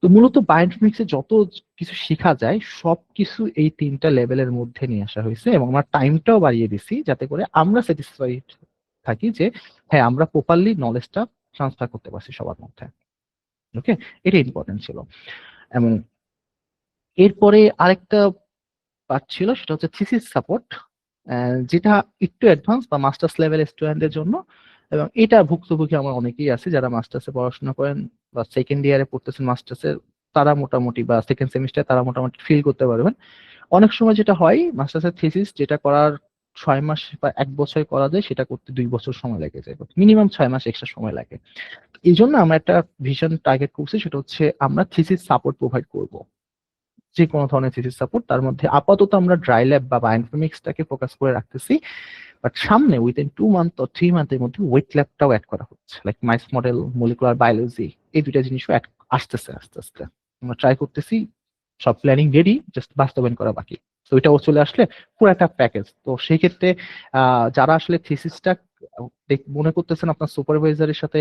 তো মূলত বায়োইনফরমেটিক্সে যত কিছু শেখা যায় সবকিছু এই 3টা লেভেলের মধ্যে নিয়ে আসা হয়েছে, এবং আমরা টাইমটাও বাড়িয়ে দিছি যাতে করে আমরা স্যাটিসফাইড থাকি যে হ্যাঁ, আমরা প্রপারলি নলেজটা ট্রান্সফার করতে পারছি সবার মধ্যে। ওকে, এটা ইম্পর্টেন্ট ছিল। এবং এরপরে আরেকটা পার্ট ছিল, সেটা হচ্ছে থিসিস সাপোর্ট, যেটা একটু অ্যাডভান্স বা মাস্টার্স লেভেল স্টুডেন্টদের জন্য। এবং এটা ভুক্তভোগী আমার অনেকেই আছে যারা মাস্টার্সে পড়াশোনা করেন বা সেকেন্ড ইয়ারে পড়তেছেন মাস্টার্সের, তারা মোটামুটি, বা সেকেন্ড সেমিস্টার, তারা মোটামুটি ফিল করতে পারবেন। অনেক সময় যেটা হয়, মাস্টার্সের থিসিস যেটা করার 6 মাস বা 1 বছর করা যায়, সেটা করতে 2 বছর সময় লেগে যায়, মিনিমাম 6 মাস এক্সট্রা সময় লাগে। এই জন্য আমরা একটা ভিশন টার্গেট করছি, সেটা হচ্ছে আমরা থিসিস সাপোর্ট প্রোভাইড করব, যে কোনো ধরনের থিসিস সাপোর্ট। তার মধ্যে আপাতত আমরা ড্রাই ল্যাব বা বায়োইনফরমেটিক্সটাকে ফোকাস করে রাখতেছি, বাট সামনে উইদিন 2 মান্থ অর 3 মান্থের মধ্যে ওয়েট ল্যাবটাও অ্যাড করা হচ্ছে, লাইক মাইস মডেল, মলিকুলার বায়োলজি, এই 2টা জিনিসও আসতেছে আস্তে আস্তে। আমরা ট্রাই করতেছি, সব প্ল্যানিং রেডি, জাস্ট বাস্তবায়ন করা বাকি। তো ওইটাও চলে আসলে পুরো একটা প্যাকেজ। তো সেই ক্ষেত্রে যারা আসলে থিসিসটা মনে করতেছেন আপনার সুপারভাইজারের সাথে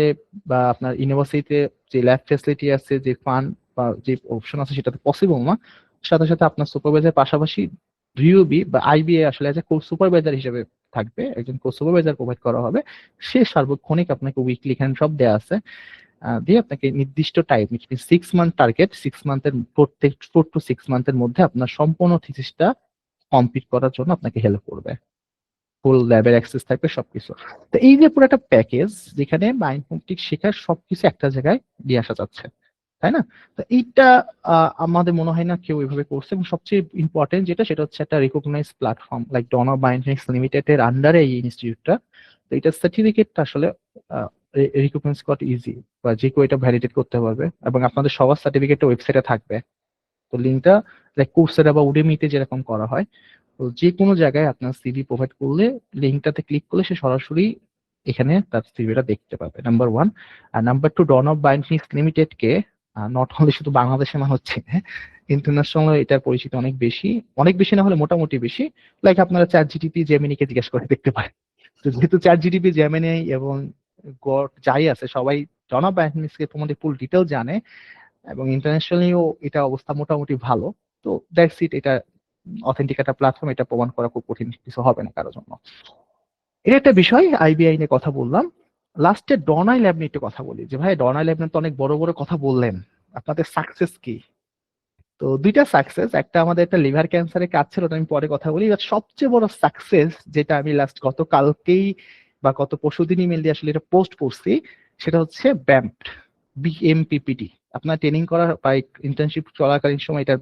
বা আপনার ইউনিভার্সিটিতে যে ল্যাব ফ্যাসিলিটি আছে, যে ফান্ড বা যে অপশন আছে, সেটাতে পসিবল না, সাথে সাথে আপনার সুপারভাইজার পাশাপাশি ভিউবি বা আইবিএ আসলে এজ এ কোর্স সুপারভাইজার হিসেবে থাকবে, একজন কোর্স সুপারভাইজার প্রোভাইড করা হবে। সে সার্বক্ষণিক আপনাকে উইকলি এখানে সব দেওয়া আছে, দিয়ে আপনাকে নির্দিষ্ট টাইম, 6 মান্থ টার্গেট, 6 মান্থের প্রত্যেক 4 to 6 মান্থের মধ্যে আপনার সম্পূর্ণ থিসিসটা কমপ্লিট করার জন্য আপনাকে হেল্প করবে, ফুল ল্যাবের অ্যাক্সেস থাকবে সবকিছু। তো এই যে পুরো একটা প্যাকেজ যেখানে বায়োইনফরমেটিক্স শেখার সবকিছু একটা জায়গায় নিয়ে আসা যাচ্ছে, তাই না? তো এইটা আমাদের মনে হয় না কেউ এভাবে করছে, এবং সবচেয়ে ইম্পর্টেন্ট যেটা সেটা হচ্ছে একটা recognize platform like Dawn Bioinformatics Limited এর আন্ডারে এই ইনস্টিটিউটটা। তো এটা সার্টিফিকেটটা আসলে রিকগনাইজ করা ইজি, বা যে কেউ এটা ভ্যালিডেট করতে পারবে, এবং আপনাদের সবার সার্টিফিকেটটা ওয়েবসাইটে থাকবে। তো লিঙ্কটা লাইক কোর্সেরা বা উডেমিতে যেরকম করা হয়, তো যে কোনো জায়গায় আপনার সিভি প্রোভাইড করলে লিঙ্কটাতে ক্লিক করলে সে সরাসরি এখানে তার সিভিটা দেখতে পাবে, নাম্বার ওয়ান। আর number two, Dawn of Bioinformatics Limited কে নট অনলি শুধু বাংলাদেশে মনে হচ্ছে, ইন্টারন্যাশনাল এটার পরিচিতি অনেক বেশি, অনেক বেশি না হলে মোটামুটি বেশি। লাইক আপনারা চ্যাট জিটিপি জেমিনিকে জিজ্ঞেস করে দেখতে পারেন। তো যেহেতু চ্যাট জিটিপি জেমিনি এবং গড যাই আছে সবাই ডন অফ বায়োইনফরমেটিক্স কে তোমাদের ফুল ডিটেল জানে, এবং ইন্টারন্যাশনালিও এটা অবস্থা মোটামুটি ভালো। তো দ্যাটস ইট, এটা অথেন্টিক একটা প্ল্যাটফর্ম, এটা প্রমাণ করা খুব কঠিন কিছু হবে না কারোর জন্য। এটা একটা বিষয়, আইবিআই নিয়ে কথা বললাম। লাস্টে ডনাই ল্যাব নিয়ে একটু কথা বলি, যে ভাই ডনাই ল্যাব নিয়ে তো অনেক বড় বড় কথা বললেন, আপনাদের সাকসেস কি? তো দুইটা সাকসেস, একটা আমাদের একটা লিভার ক্যান্সারের কাজ ছিল, ওটা আমি পরে কথা বলি। এবার সবচেয়ে বড় সাকসেস যেটা আমি লাস্ট গতকালকেই বা গত পরশুদিনই মেনলি আসলে এটা পোস্ট করছি, সেটা হচ্ছে ব্যাম্প, বিএমপিপিটি। আপনার ট্রেনিং করা বা ইন্টার্নশিপ চলাকালীন সময় এটা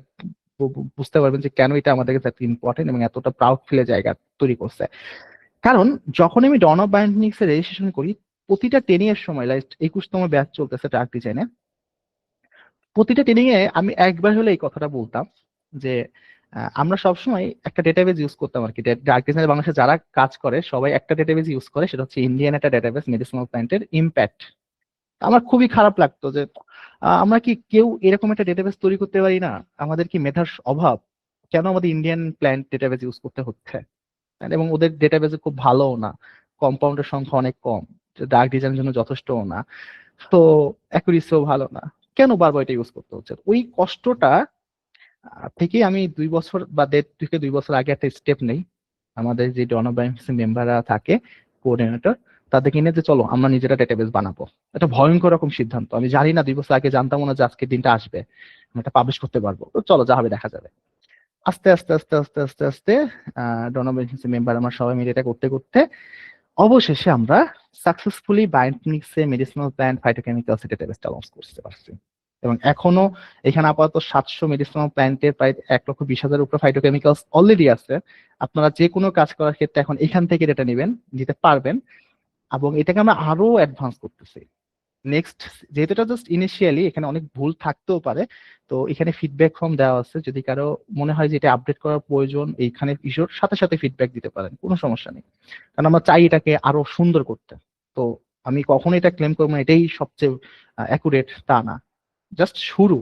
বুঝতে পারবেন যে কেন এটা আমাদের কাছে এত ইম্পর্টেন্ট এবং এতটা প্রাউড ফিলের জায়গা তৈরি করছে। কারণ যখন আমি ডন অফ বায়োইনফরমেটিক্স এর রেজিস্ট্রেশন করি, প্রতিটা ট্রেনিং এর সময় লাইক 21তম ব্যাচ চলতেছে ট্রাক ডিজাইনে, প্রতিটা ট্রেনিং এ আমি একবার হলে এই কথাটা বলতাম যে আমরা সবসময় একটা ডেটাবেস ইউজ করতাম আর কি। ড্রাগ ডিজাইনে বাংলাদেশে যারা কাজ করে সবাই একটা ডেটাবেস ইউজ করে, সেটা হচ্ছে ইন্ডিয়ান একটা ডেটাবেস, মেডিসিনাল প্ল্যান্টের ইম্প্যাক্ট। আমার খুবই খারাপ লাগতো যে আমরা কি কেউ এরকম একটা ডেটাবেস তৈরি করতে পারি না? আমাদের কি মেধার অভাব? কেন আমাদের ইন্ডিয়ান প্ল্যান্ট ডেটাবেস ইউজ করতে হচ্ছে? এবং ওদের ডেটাবেসে খুব ভালোও না, কম্পাউন্ডের সংখ্যা অনেক কম, ডার্ক ডিজাইনের জন্য যথেষ্টও না, তো অ্যাকুরেসিও ভালো না। কেন বারবার এটা ইউজ করতে হচ্ছে? ওই কষ্টটা থেকে আমি 2 বছর বা 1.5 থেকে 2 বছর আগে একটা স্টেপ নেই। আমাদের যে ডনবায়োসি মেম্বাররা থাকে, কোঅর্ডিনেটর, তাদেরকে নিয়ে যে চলো আমরা নিজেরা ডেটাবেস বানাবো। এটা ভয়ঙ্কর রকম সিদ্ধান্ত, আমি জানি না 2 বছর আগে জানতাম না যে আজকের দিনটা আসবে, আমি এটা পাবলিশ করতে পারবো। তো চলো যা হবে দেখা যাবে। আস্তে আস্তে আস্তে আস্তে আস্তে আস্তে ডনবায়োসি মেম্বার আমরা সবাই মিলে এটা করতে করতে অবশেষে আমরা সাকসেসফুলি বায়োইনফরমেটিক্স এ মেডিসিনাল প্ল্যান্ট ফাইটোকেমিক্যালস ডেটাবেসটা লঞ্চ করতে পারছি। এবং এখনো এখানে আপাতত 700 মেডিসিনাল প্ল্যান্টের প্রায় 1,20,000 উপরে ফাইটোকেমিক্যালস অলরেডি আছে। আপনারা যে কোনো কাজ করার ক্ষেত্রে এখন এখান থেকে ডেটা নিতে পারবেন, এবং এটাকে আমরা আরো অ্যাডভান্স করতেছি নেক্সট। যেহেতু এটা জাস্ট ইনিশিয়ালি, এখানে অনেক ভুল থাকতেও পারে, তো এখানে ফিডব্যাক ফর্ম দেওয়া আছে, যদি কারো মনে হয় যে এটা আপডেট করার প্রয়োজন এইখানে ইস্যুর সাথে সাথে ফিডব্যাক দিতে পারেন, কোনো সমস্যা নেই। কারণ আমরা চাই এটাকে আরো সুন্দর করতে। তো আমি কখনো এটা ক্লেম করবো না এটাই সবচেয়ে অ্যাকুরেট, তা না, জাস্ট শুরু।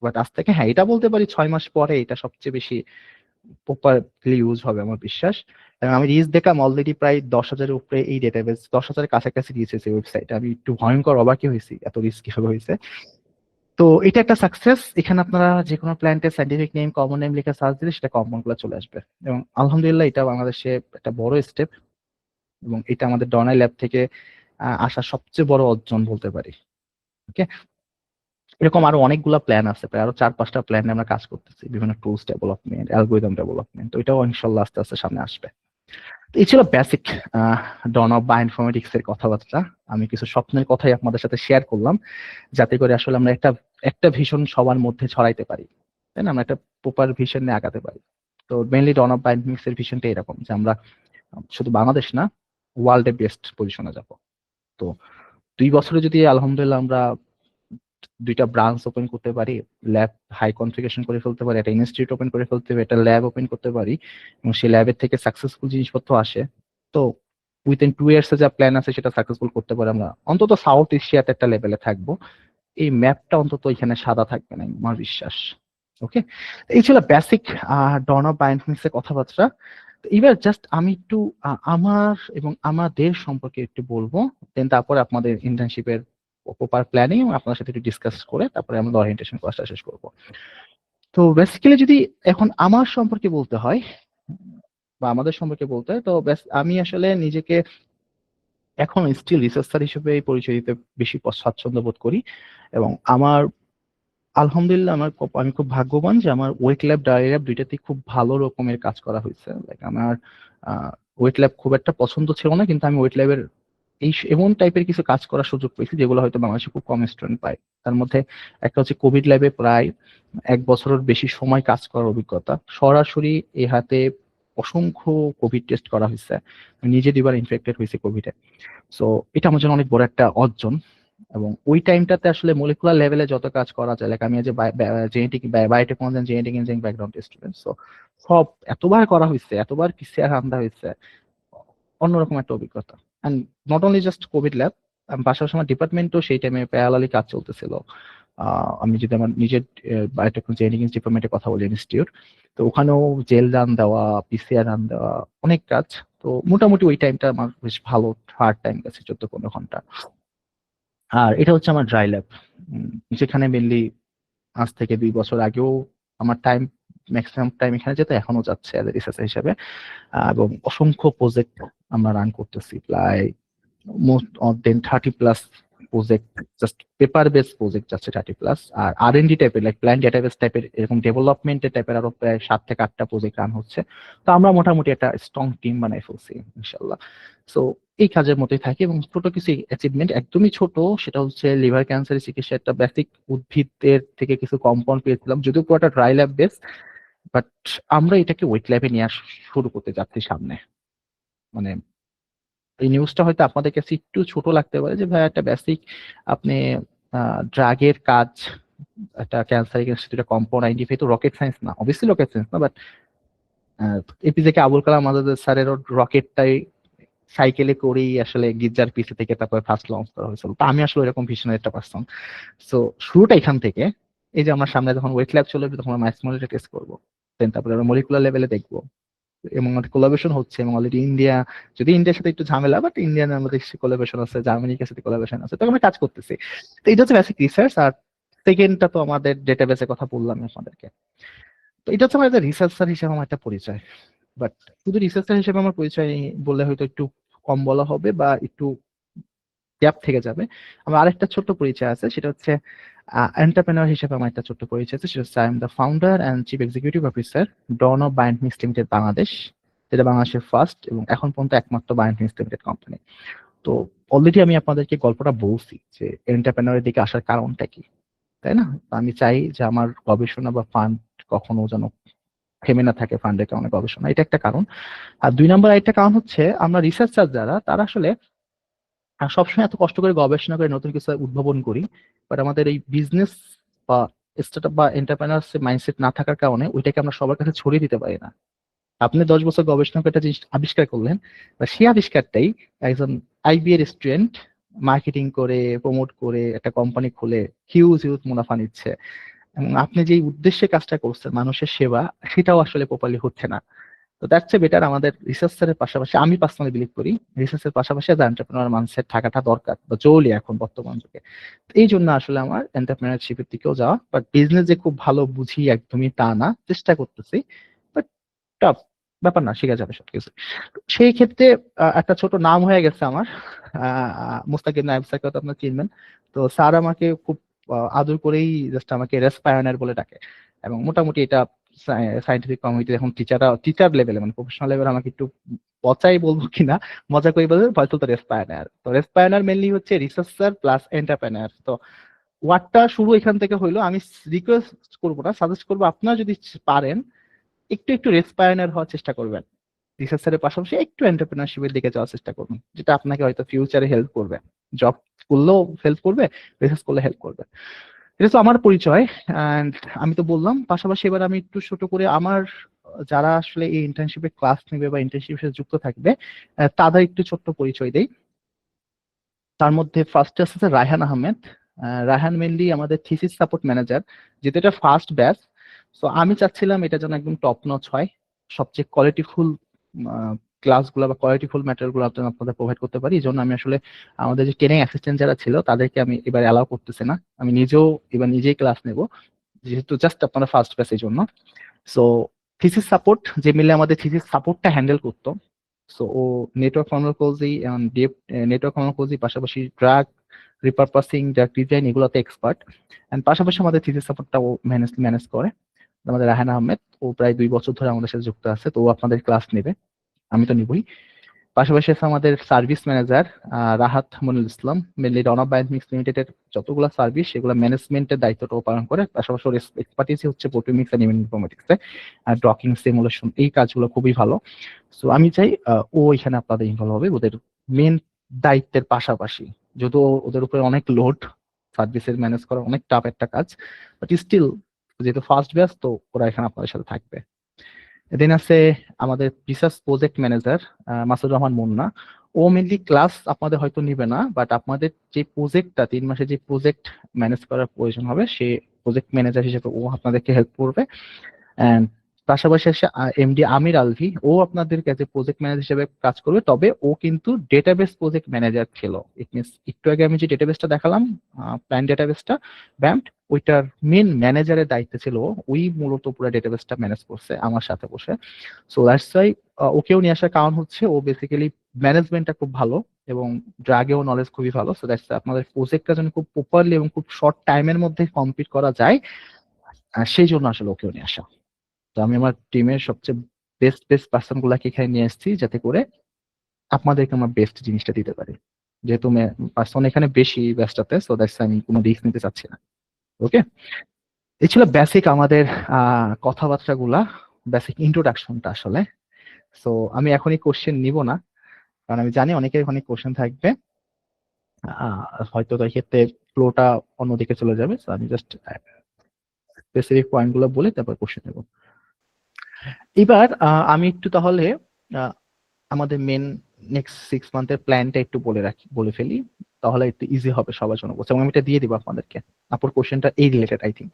বাট আজ থেকে হ্যাঁ এটা বলতে পারি 6 মাস পরে এটা সবচেয়ে বেশি প্রপারলি ইউজ হবে আমার বিশ্বাস। এবং আমি রিচ দেখলাম অলরেডি প্রায় 10,000-এর উপরে এই ডেটাবেস, 10,000-এর কাছাকাছি রিচ হয়েছে ওয়েবসাইটে। আমি একটু ভয়ঙ্কর অবাকই হয়েছি এত রিচ কিভাবে হয়েছে। তো এটা একটা সাকসেস। এখানে আপনারা যে কোনো প্ল্যান্টের সাইন্টিফিক নেম, কমন নেম লিখে সার্চ দিলে সেটা কমন গুলো চলে আসবে। এবং আলহামদুলিল্লাহ এটা বাংলাদেশে একটা বড় স্টেপ, এবং এটা আমাদের ডনাই ল্যাব থেকে আসা সবচেয়ে বড় অর্জন বলতে পারি। ওকে, এরকম আরো অনেকগুলো প্ল্যান আছে, প্রায় আরো 4-5টা প্ল্যান আমরা কাজ করতেছি, বিভিন্ন টুলস ডেভেলপমেন্ট, অ্যালগোরিদম ডেভেলপমেন্ট। তো এটাও ইনশাল্লাহ আস্তে আস্তে সামনে আসবে। তো এই ছিল বেসিক ডন অফ বায়োইনফরমেটিক্স এর কথাবার্তা। আমি কিছু স্বপ্নের কথাই আপনাদের সাথে শেয়ার করলাম, যাতে করে আসলে আমরা একটা একটা ভিশন সবার মধ্যে ছড়াইতে পারি, তাই না? আমরা একটা প্রপার ভিশন নিয়ে আগাতে পারি। তো মেইনলি ডন অফ বায়োইনফরমেটিক্স এর ভিশনটা এরকম যে আমরা শুধু বাংলাদেশ না, ওয়ার্ল্ডে বেস্ট পজিশনে যাব। তো 2 বছরে যদি আলহামদুলিল্লাহ আমরা 2টা ব্রাঞ্চ ওপেন করতে পারি, ল্যাব হাই কনফিগারেশন করে ফেলতে পারি, একটা ইনস্টিটিউট ওপেন করে ফেলতে পারি, একটা ল্যাব ওপেন করতে পারি, এবং সেই ল্যাবের থেকে সাকসেসফুল জিনিসপত্র আসে, তো উইদিন 2 ইয়ার্স যা প্ল্যান আছে সেটা সাকসেসফুল করতে পারি, আমরা অন্তত সাউথ এশিয়াতে একটা লেভেলে থাকবো। এই ম্যাপটা অন্তত এখানে সাদা থাকবে না আমার বিশ্বাস। ওকে, এই ছিল বেসিক ডন অফ বায়োইনফরমেটিক্স এর কথাবার্তা। তো এবার জাস্ট আমি একটু আমার এবং আমাদের সম্পর্কে একটু বলবো, দেন তারপরে আপনাদের ইন্টার্নশিপের প্রপার প্ল্যানিং আপনার সাথে একটু ডিসকাস করে তারপরে আমরা ওরিয়েন্টেশন ক্লাসটা শেষ করবো। তো বেসিক্যালি যদি এখন আমার সম্পর্কে বলতে হয় বা আমাদের সম্পর্কে বলতে হয়, তো আমি আসলে নিজেকে এখন স্টিল রিসার্চার হিসেবে পরিচয় দিতে বেশি স্বাচ্ছন্দ্য বোধ করি। এবং আমার আলহামদুলিল্লাহ আমি খুব ভাগ্যবান যে আমার ওয়েট ল্যাব ডায়েরি ল্যাব দুইটাতেই খুব ভালো রকমের কাজ করা হয়েছে। লাইক আমার ওয়েট ল্যাব খুব একটা পছন্দ ছিল না, কিন্তু আমি ওয়েট ল্যাবের এমন টাইপের কিছু কাজ করার সুযোগ পেয়েছি যেগুলো হয়তো বাংলাদেশে খুব কম স্টুডেন্ট পায়। তার মধ্যে একটা হচ্ছে কোভিড ল্যাবে প্রায় 1 বছরের বেশি সময় কাজ করার অভিজ্ঞতা, সরাসরি এই হাতে অসংখ্য কোভিড টেস্ট করা হয়েছে, আমি নিজে 2বার ইনফেক্টেড হয়েছে কোভিডে। সো এটা আমার জন্য অনেক বড় একটা অর্জন। এবং ওই টাইমটাতে আসলে মলিকুলার লেভেলে যত কাজ করা যায়, লাইক আমি যে genetic biotechnology genetic engineering background student, so সব এতবার করা হয়েছে, এতবার পিসিআর আন্দা হয়েছে, অন্যরকম একটা অভিজ্ঞতা। And not only just Covid lab, পাশাপাশি আমার ডিপার্টমেন্টও সেই টাইমে প্যারালালি কাজ চলতেছিল। আমি যদি আমার নিজের বায়োটেকনোলজি জেনেটিক ডিপার্টমেন্টের কথা বলি, ইনস্টিটিউট, তো ওখানেও জেল রান দেওয়া, পিসিআর রান দেওয়া, অনেক কাজ। তো মোটামুটি ওই টাইমটা আমার বেশ ভালো হার্ড টাইম গেছে, 14-15 ঘন্টা। আর এটা হচ্ছে আমার ড্রাই ল্যাব, যেখানে মেনলি আজ থেকে 2 বছর আগেও আমার টাইম, ম্যাক্সিমাম টাইম এখানে যেতে এখনো যাচ্ছে অ্যাজ এ রিসার্চার হিসেবে। এবং অসংখ্য প্রজেক্ট আমরা রান করতেছি, প্রায় most of them 30+ project, just paper base project যাচ্ছে 30+। আর আর&ডি টাইপের, লাইক প্ল্যান ডেটাবেস টাইপের, এরকম ডেভেলপমেন্টের টাইপের আরো প্রায় 7 থেকে 8টা প্রজেক্ট রান হচ্ছে। তো আমরা মোটামুটি একটা স্ট্রং টিম বানাই ফেলছি ইনশাল্লাহ। সো এই কাজের মতোই থাকি, এবং ছোট কিছু অ্যাচিভমেন্ট, একদমই ছোট, সেটা হচ্ছে লিভার ক্যান্সারের চিকিৎসা একটা বেসিক উদ্ভিদের থেকে কিছু কম্পাউন্ড পেয়েছিলাম, যদিও পুরোটা ড্রাই ল্যাব বেস, বাট আমরা এটাকে ওয়েট ল্যাবে নিয়ে শুরু করতে যাচ্ছি সামনে। মানে এই নিউজটা হয়তো আপনাদের কাছে একটু ছোট লাগতে পারে, যে ভাই একটা বেসিক আপনি ড্রাগের কাজ, একটা ক্যান্সার এগেনস্ট দুটা কম্পাউন্ড আইডেন্টিফাই, তো রকেট সায়েন্স না, অবভিয়াসলি রকেট সায়েন্স না, বাট এপিজে কে আবুল কালাম আজাদ স্যারের রকেটটাই সাইকেলে করেই আসলে গির্জার পিছে থেকে তারপরে ফার্স্ট লঞ্চ করা হয়েছিল। তো আমি আসলে এরকম ভিশনের একটা পার্সন। সো শুরুটা এখান থেকে। এই যে আমরা সামনে যখন ওয়েট ল্যাব চলে আসবে, তখন আমরা মাইক্রোমোলিকুলার টেস্ট করবো, দেন তারপরে আমরা মলিকুলার লেভেলে দেখবো, এবং আমাদের কোলাবোরেশন হচ্ছে, এবং অলরেডি ইন্ডিয়া, যদি ইন্ডিয়ার সাথে একটু ঝামেলা, বাট ইন্ডিয়ান আমাদের কোলাবোরেশন আছে, জার্মানির সাথে কোলাবোরেশন আছে, তো আমরা কাজ করতেছি। তো এটা হচ্ছে বেসিক রিসার্চ। আর সেকেন্ডটা তো আমাদের ডেটাবেসের কথা বললাম আপনাদেরকে। তো এটা হচ্ছে আমার রিসার্চার হিসেবে আমার একটা পরিচয়। বাট শুধু রিসার্চার হিসেবে আমার পরিচয় বললে হয়তো একটু কম বলা হবে, বা একটু গ্যাপ থেকে যাবে। আমার আরেকটা ছোট্ট পরিচয় আছে, সেটা হচ্ছে এন্টারপ্রেনার হিসেবে আমার একটা ছোট্ট পরিচয় আছে, সেটা হচ্ছে I am the founder and chief executive officer Dawn of Biontics Limited Bangladesh, যেটা বাংলাদেশের ফার্স্ট এবং এখন পর্যন্ত একমাত্র বায়োন্টিক্স লিমিটেড কোম্পানি। তো অলরেডি আমি আপনাদেরকে গল্পটা বলছি যে এন্টারপ্রেনারের দিকে আসার কারণটা কি, তাই না? তো আমি চাই যে আমার গবেষণা বা ফান্ড কখনো যেন থেমে না থাকে, ফান্ডের কারণে গবেষণা, এটা একটা কারণ। আর 2 নম্বর আরেকটা কারণ হচ্ছে, আমরা রিসার্চার যারা, তারা আসলে সবসময় এত কষ্ট করে গবেষণা করে নতুন কিছু উদ্ভাবন করি, বাট আমাদের এই বিজনেস বা স্টার্টআপ বা এন্টারপ্রেনার্স মাইন্ডসেট না থাকার কারণে ওইটাকে আমরা সবার কাছে ছড়িয়ে দিতে পারি না। আপনি 10 বছর গবেষণা করে একটা জিনিস আবিষ্কার করলেন, বা সেই আবিষ্কারটাই একজন আইবি এর স্টুডেন্ট মার্কেটিং করে, প্রমোট করে, একটা কোম্পানি খুলে হিউজ হিউজ মুনাফা নিচ্ছে, এবং আপনি যে উদ্দেশ্যে কাজটা করছেন, মানুষের সেবা, সেটাও আসলে প্রপারলি হচ্ছে না। তো দ্যাটস এ বেটার, আমাদের রিসার্চের পাশাপাশি, আমি পার্সোনালি বিলিভ করি, রিসার্চের পাশাপাশি অ্যাজ এন্টারপ্রেনার মাইন্ডসেট থাকাটা দরকার বা জরুরি এখন বর্তমান যুগে। তো এই জন্য আসলে আমার এন্টারপ্রেনারশিপের দিকেও যাওয়া, বাট বিজনেস যে খুব ভালো বুঝি একদমই তা না, চেষ্টা করতেছি, বাট টাফ ব্যাপার না, শেখা যাবে সবকিছু। তো সেই ক্ষেত্রে একটা ছোট নাম হয়ে গেছে আমার, মুস্তাকিম নায়েব স্যারকে তো আপনার চিনবেন। তো স্যার আমাকে খুব আদর করেই জাস্ট আমাকে রেসপায়নার বলে ডাকে, এবং মোটামুটি এটা সাইন্টিফিক কমিউনিটি এখন টিচার লেভেলে, মানে প্রফেশনাল লেভেলে আমাকে একটু পচাই বলবো কিনা, মজা করে বলবে ফয়সাল তো রেসপায়নার। তো রেসপায়নার মেনলি হচ্ছে রিসার্চার প্লাস এন্টারপ্রেনার। তো ওয়ার্ডটা শুরু এখান থেকে হইলো। আমি রিকোয়েস্ট করবো না, সাজেস্ট করবো, আপনারা যদি পারেন একটু একটু রেসপায়নার হওয়ার চেষ্টা করবেন, রিসার্চারের পাশাপাশি একটু এন্টারপ্রেনারশিপের দিকে যাওয়ার চেষ্টা করবেন, যেটা আপনাকে হয়তো ফিউচারে হেল্প করবে, জব করলেও হেল্প করবে, রিসার্চ করলে হেল্প করবে। এটা তো আমার পরিচয়। অ্যান্ড আমি তো বললাম, পাশাপাশি এবার আমি একটু ছোট করে আমার যারা আসলে এই ইন্টার্নশিপে ক্লাস নেবে বা ইন্টার্নশিপের সাথে যুক্ত থাকবে, তাদের একটু ছোট্ট পরিচয় দেই। তার মধ্যে ফার্স্ট আছে রায়হান আহমেদ। রায়হান মেনলি আমাদের থিসিস সাপোর্ট ম্যানেজার, যেহেতু এটা ফার্স্ট ব্যাচ। সো আমি চাচ্ছিলাম এটা যেন একদম টপ নচ হয়, সবচেয়ে কোয়ালিটিফুল ক্লাসগুলো বা কোয়ালিটিফুল ম্যাটেরিয়াল গুলো আপনাদের প্রোভাইড করতে পারি। এই জন্য আমি আসলে আমাদের যে ট্রেনিং অ্যাসিস্ট্যান্ট যারা ছিল তাদেরকে আমি এবার অ্যালাউ করতেছি না, আমি নিজেও এবার নিজেই ক্লাস নেব, যেহেতু জাস্ট আপনারা ফার্স্ট ব্যাচ, এই জন্য। সো থিসিস সাপোর্ট, যে মিলে আমাদের থিসিস সাপোর্টটা হ্যান্ডেল করতো, সো ও নেটওয়ার্ক ফার্মাকোলজি এবং নেটওয়ার্ক ফার্মাকোলজি পাশাপাশি ড্রাগ রিপারপাসিং, ড্রাগ ডিজাইন এগুলোতে এক্সপার্ট। এন্ড পাশাপাশি আমাদের থিসিস সাপোর্টটাও ম্যানেজ করে আমাদের রাহান আহমেদ। ও প্রায় 2 বছর ধরে আমাদের সাথে যুক্ত আছে, তো ও আপনাদের ক্লাস নেবে, আমি তো নিবই। পাশাপাশি আছে আমাদের সার্ভিস ম্যানেজার রাহাত মনিরুল ইসলাম, মেনলি রনব বায়োমিক্স লিমিটেডের যতগুলো সার্ভিস সেগুলো ম্যানেজমেন্টের দায়িত্বটাও পালন করে। পাশাপাশি ওর এক্সপার্টিসই হচ্ছে প্রোটিওমিক্স এন্ড ইনফরমেটিক্সে, আর ডকিং সিমুলেশন এই কাজগুলো খুবই ভালো। সো আমি চাই ও এখানে আপনাদের ইনভলভ হবে ওদের মেন দায়িত্বের পাশাপাশি, যদিও ওদের উপরে অনেক লোড, সার্ভিসের ম্যানেজ করা অনেক টাফ একটা কাজ, বাট স্টিল যেহেতু ফার্স্ট ব্যাচ তো ওরা এখানে আপনাদের সাথে থাকবে। দেন আছে আমাদের research project manager Masud Rahman Munna. ও মেনলি ক্লাস আপনাদের হয়তো নিবে না, বাট আপনাদের যে প্রজেক্টটা 3 মাসে যে প্রজেক্ট ম্যানেজ করার প্রয়োজন হবে সে প্রজেক্ট ম্যানেজার হিসেবে ও আপনাদেরকে হেল্প করবে। এন্ড পাশাপাশি এমডি আমির আলভি, ও আপনাদের কাছে প্রজেক্ট ম্যানেজার হিসেবে কাজ করবে, তবে ও কিন্তু ডেটাবেস প্রজেক্ট ম্যানেজার ছিল। ইট মিনস একটু আগে আমি যে ডেটাবেসটা দেখালাম, প্ল্যান ডেটাবেসটা ব্যাম্প, ওইটার মেন ম্যানেজারের দায়িত্ব ছিল ও। ওই মূলত পুরো ডেটাবেসটা ম্যানেজ করছে আমার সাথে বসে। সো দ্যাটস ওয়াই ওকেও নিয়ে আসার কারণ হচ্ছে ও বেসিক্যালি ম্যানেজমেন্টটা খুব ভালো এবং ড্রাগেও নলেজ খুবই ভালো। সো দ্যাটস আপনাদের প্রজেক্টটা যেন খুব প্রপারলি এবং খুব শর্ট টাইমের মধ্যে কমপ্লিট করা যায়, সেই জন্য আসলে ওকেও নিয়ে আসা। তো আমি আমার টিমের সবচেয়ে বেস্ট বেস্ট পার্সন গুলাকে এখানে নিয়ে এসেছি যাতে করে আপনাদেরকে আমার বেস্ট জিনিসটা দিতে পারি, যেহেতু পার্সন এখানে বেশি ব্যস্ততে, সো দ্যাটস আমি কোনো রিস্ক নিতে চাচ্ছি না। ওকে, এই ছিল বেসিক আমাদের কথাবার্তা গুলা, বেসিক ইন্ট্রোডাকশনটা আসলে। সো আমি এখনই কোশ্চেন নিব না, কারণ আমি জানি অনেকের অনেক কোশ্চেন থাকবে, হয়তো তাই ক্ষেত্রে ফ্লোটা অন্যদিকে চলে যাবে। সো আমি জাস্ট স্পেসিফিক পয়েন্ট গুলো বলে তারপর কোশ্চেন নেব। এবার আমি একটু তাহলে আমাদের মেন নেক্সট 6 মান্থের প্ল্যানটা একটু বলে ফেলি, তাহলে একটু ইজি হবে সবার জন্য বলছি, এবং আমি এটা দিয়ে দিব আপনাদেরকে। আপুর কোশ্চেনটা এই রিলেটেড আই থিঙ্ক।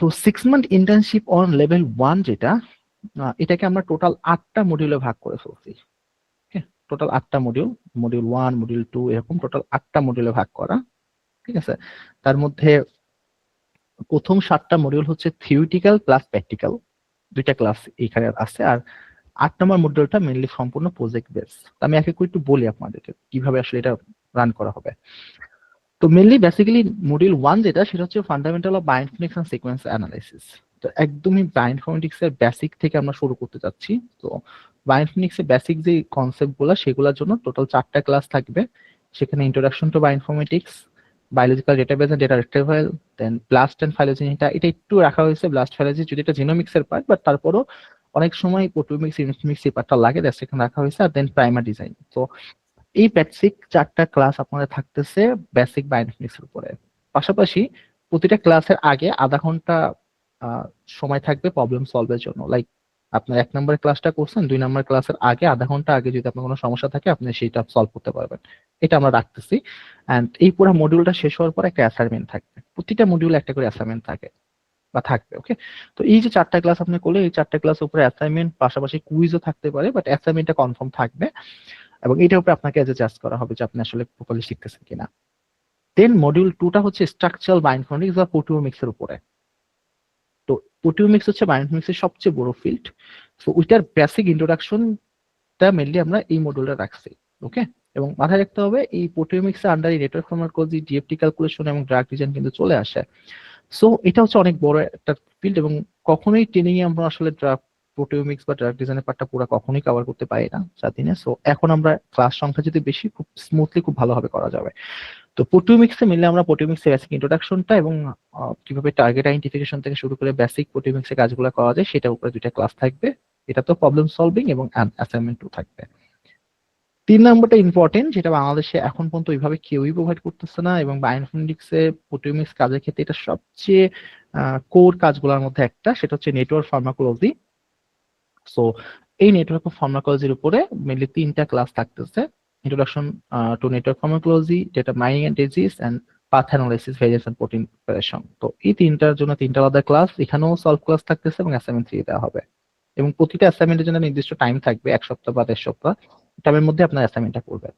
তো 6 মান্থ ইন্টার্নশিপ অন লেভেল 1 যেটা, এটাকে আমরা টোটাল 8টা মডিউলে ভাগ করে ফেলছি। টোটাল 8টা মডিউল, মডিউল 1 মডিউল 2 এরকম টোটাল 8টা মডিউলে ভাগ করা। ঠিক আছে, তার মধ্যে প্রথম 7টা মডিউল হচ্ছে থিওরিটিক্যাল প্লাস প্র্যাকটিক্যাল, 2টা ক্লাস এখানে আছে। আর 8 নম্বর মডিউলটা মেনলি সম্পূর্ণ প্রজেক্ট বেস। আমি এক এক করে একটু বলি আপনাদেরকে কিভাবে আসলে এটা রান করা হবে। তো মেনলি বেসিক্যালি মডিউল 1 যেটা, সেটা হচ্ছে fundamental of bioinformatics and sequence analysis. তো একদমই বায়োইনফরমেটিক্স এর বেসিক থেকে আমরা শুরু করতে যাচ্ছি। তো বায়োইনফরমেটিক্স এর বেসিক যে কনসেপ্ট গুলো সেগুলোর জন্য টোটাল 4টা ক্লাস থাকবে। সেখানে introduction to bioinformatics, biological database and data retrieval, then BLAST and phylogeny. এটা একটু রাখা হয়েছে ব্লাস্ট ফাইলোজেনি, যদি এটা জিনোমিক্স এর পার্ট, বাট তারপরও অনেক সময় প্রোটিওমিক্স ইউনিটমিক্স এই পার্টটা লাগে, দ্যাটস এখানে রাখা হয়েছে। আর দেন প্রাইমার ডিজাইন। তো এই বেসিক 4টা ক্লাস আপনাদের থাকতেছে বেসিক বায়োইনফরমেটিক্স এর উপরে। পাশাপাশি প্রতিটা ক্লাসের আগে আধা ঘন্টা সময় থাকবে প্রবলেম সলভের জন্য। লাইক আপনার 1 নম্বর ক্লাসটা করছেন, 2 নম্বর ক্লাসের আগে আধা ঘন্টা আগে যদি আপনার কোনো সমস্যা থাকে আপনি সেটা সলভ করতে পারবেন। এটা আমরা রাখতেছি। এন্ড এই পুরো মডিউলটা শেষ হওয়ার পর একটা অ্যাসাইনমেন্ট থাকবে, প্রতিটা মডিউলে একটা করে অ্যাসাইনমেন্ট থাকে বা থাকবে। ওকে, তো এই যে 4টা ক্লাস আপনি করলে, এই 4টা ক্লাসের উপরে অ্যাসাইনমেন্ট পাশাপাশি কুইজও থাকতে পারে, বাট অ্যাসাইনমেন্টটা কনফার্ম থাকবে এবং এটার উপরে আপনাকে জাজ করা হবে যে আপনি আসলে প্রপারলি শিখতেছেন কিনা। দেন মডিউল 2টা হচ্ছে স্ট্রাকচারাল বায়োইনফরমেটিক্স বা প্রোটিওমিক্স এর উপরে। তো প্রোটিওমিক্স হচ্ছে বায়োইনফরমেটিক্স এর সবচেয়ে বড় ফিল্ড। সো ওইটার বেসিক ইন্ট্রোডাকশনটা মেনলি আমরা এই মডিউলে রাখছি। ওকে, এবং মাথায় রাখতে হবে এই প্রোটিওমিক্স এর আন্ডারে নেটওয়ার্ক ফার্মাকোলজি, ডিএফটি ক্যালকুলেশন এবং ড্রাগ ডিজাইন কিন্তু চলে আসে। সো এটা হচ্ছে অনেক বড় একটা ফিল্ড এবং কখনোই ট্রেনিং এ আমরা আসলে প্রোটিওমিক্স বা ড্রাগ ডিজাইনের পার্টটা পুরো কখনোই কভার করতে পারি না 4 দিনে। সো এখন আমরা ক্লাস সংখ্যা যদি বেশি, খুব স্মুথলি খুব ভালোভাবে করা যাবে। তো প্রোটিওমিক্সে মিলে আমরা প্রোটিওমিক্স এর বেসিক ইন্ট্রোডাকশনটা এবং কিভাবে টার্গেট আইডেন্টিফিকেশন থেকে শুরু করে বেসিক প্রোটিওমিক্স এর কাজগুলো করা যায় সেটার উপরে 2টা ক্লাস থাকবে। এটা তো প্রবলেম সলভিং এবং অ্যাসাইনমেন্টও থাকবে। 3 নম্বরটা ইম্পর্টেন্ট, যেটা বাংলাদেশে এখন পর্যন্ত ওইভাবে কেউই প্রোভাইড করতেছে না, এবং বায়োইনফরমেটিক্স এ প্রোটিওমিক্স কাজের ক্ষেত্রে এটা সবচেয়ে কোর কাজগুলোর মধ্যে একটা, সেটা হচ্ছে নেটওয়ার্ক ফার্মাকোলজি। সো এই নেটওয়ার্ক অফ ফার্মাকোলজির উপরে মেনলি 3টা ক্লাস থাকতেছে। Introduction to network pharmacology, data mining and disease, and path analysis, variance and protein preparation. তো এই 3টার জন্য 3টা আলাদা ক্লাস, এখানেও সলভ ক্লাস থাকতেছে এবং অ্যাসাইনমেন্ট 3 দেওয়া হবে। এবং প্রতিটা অ্যাসাইনমেন্টের জন্য নির্দিষ্ট টাইম থাকবে, 1 সপ্তাহ বা 1.5 সপ্তাহ টাইমের মধ্যে আপনার অ্যাসাইনমেন্টটা করবেন।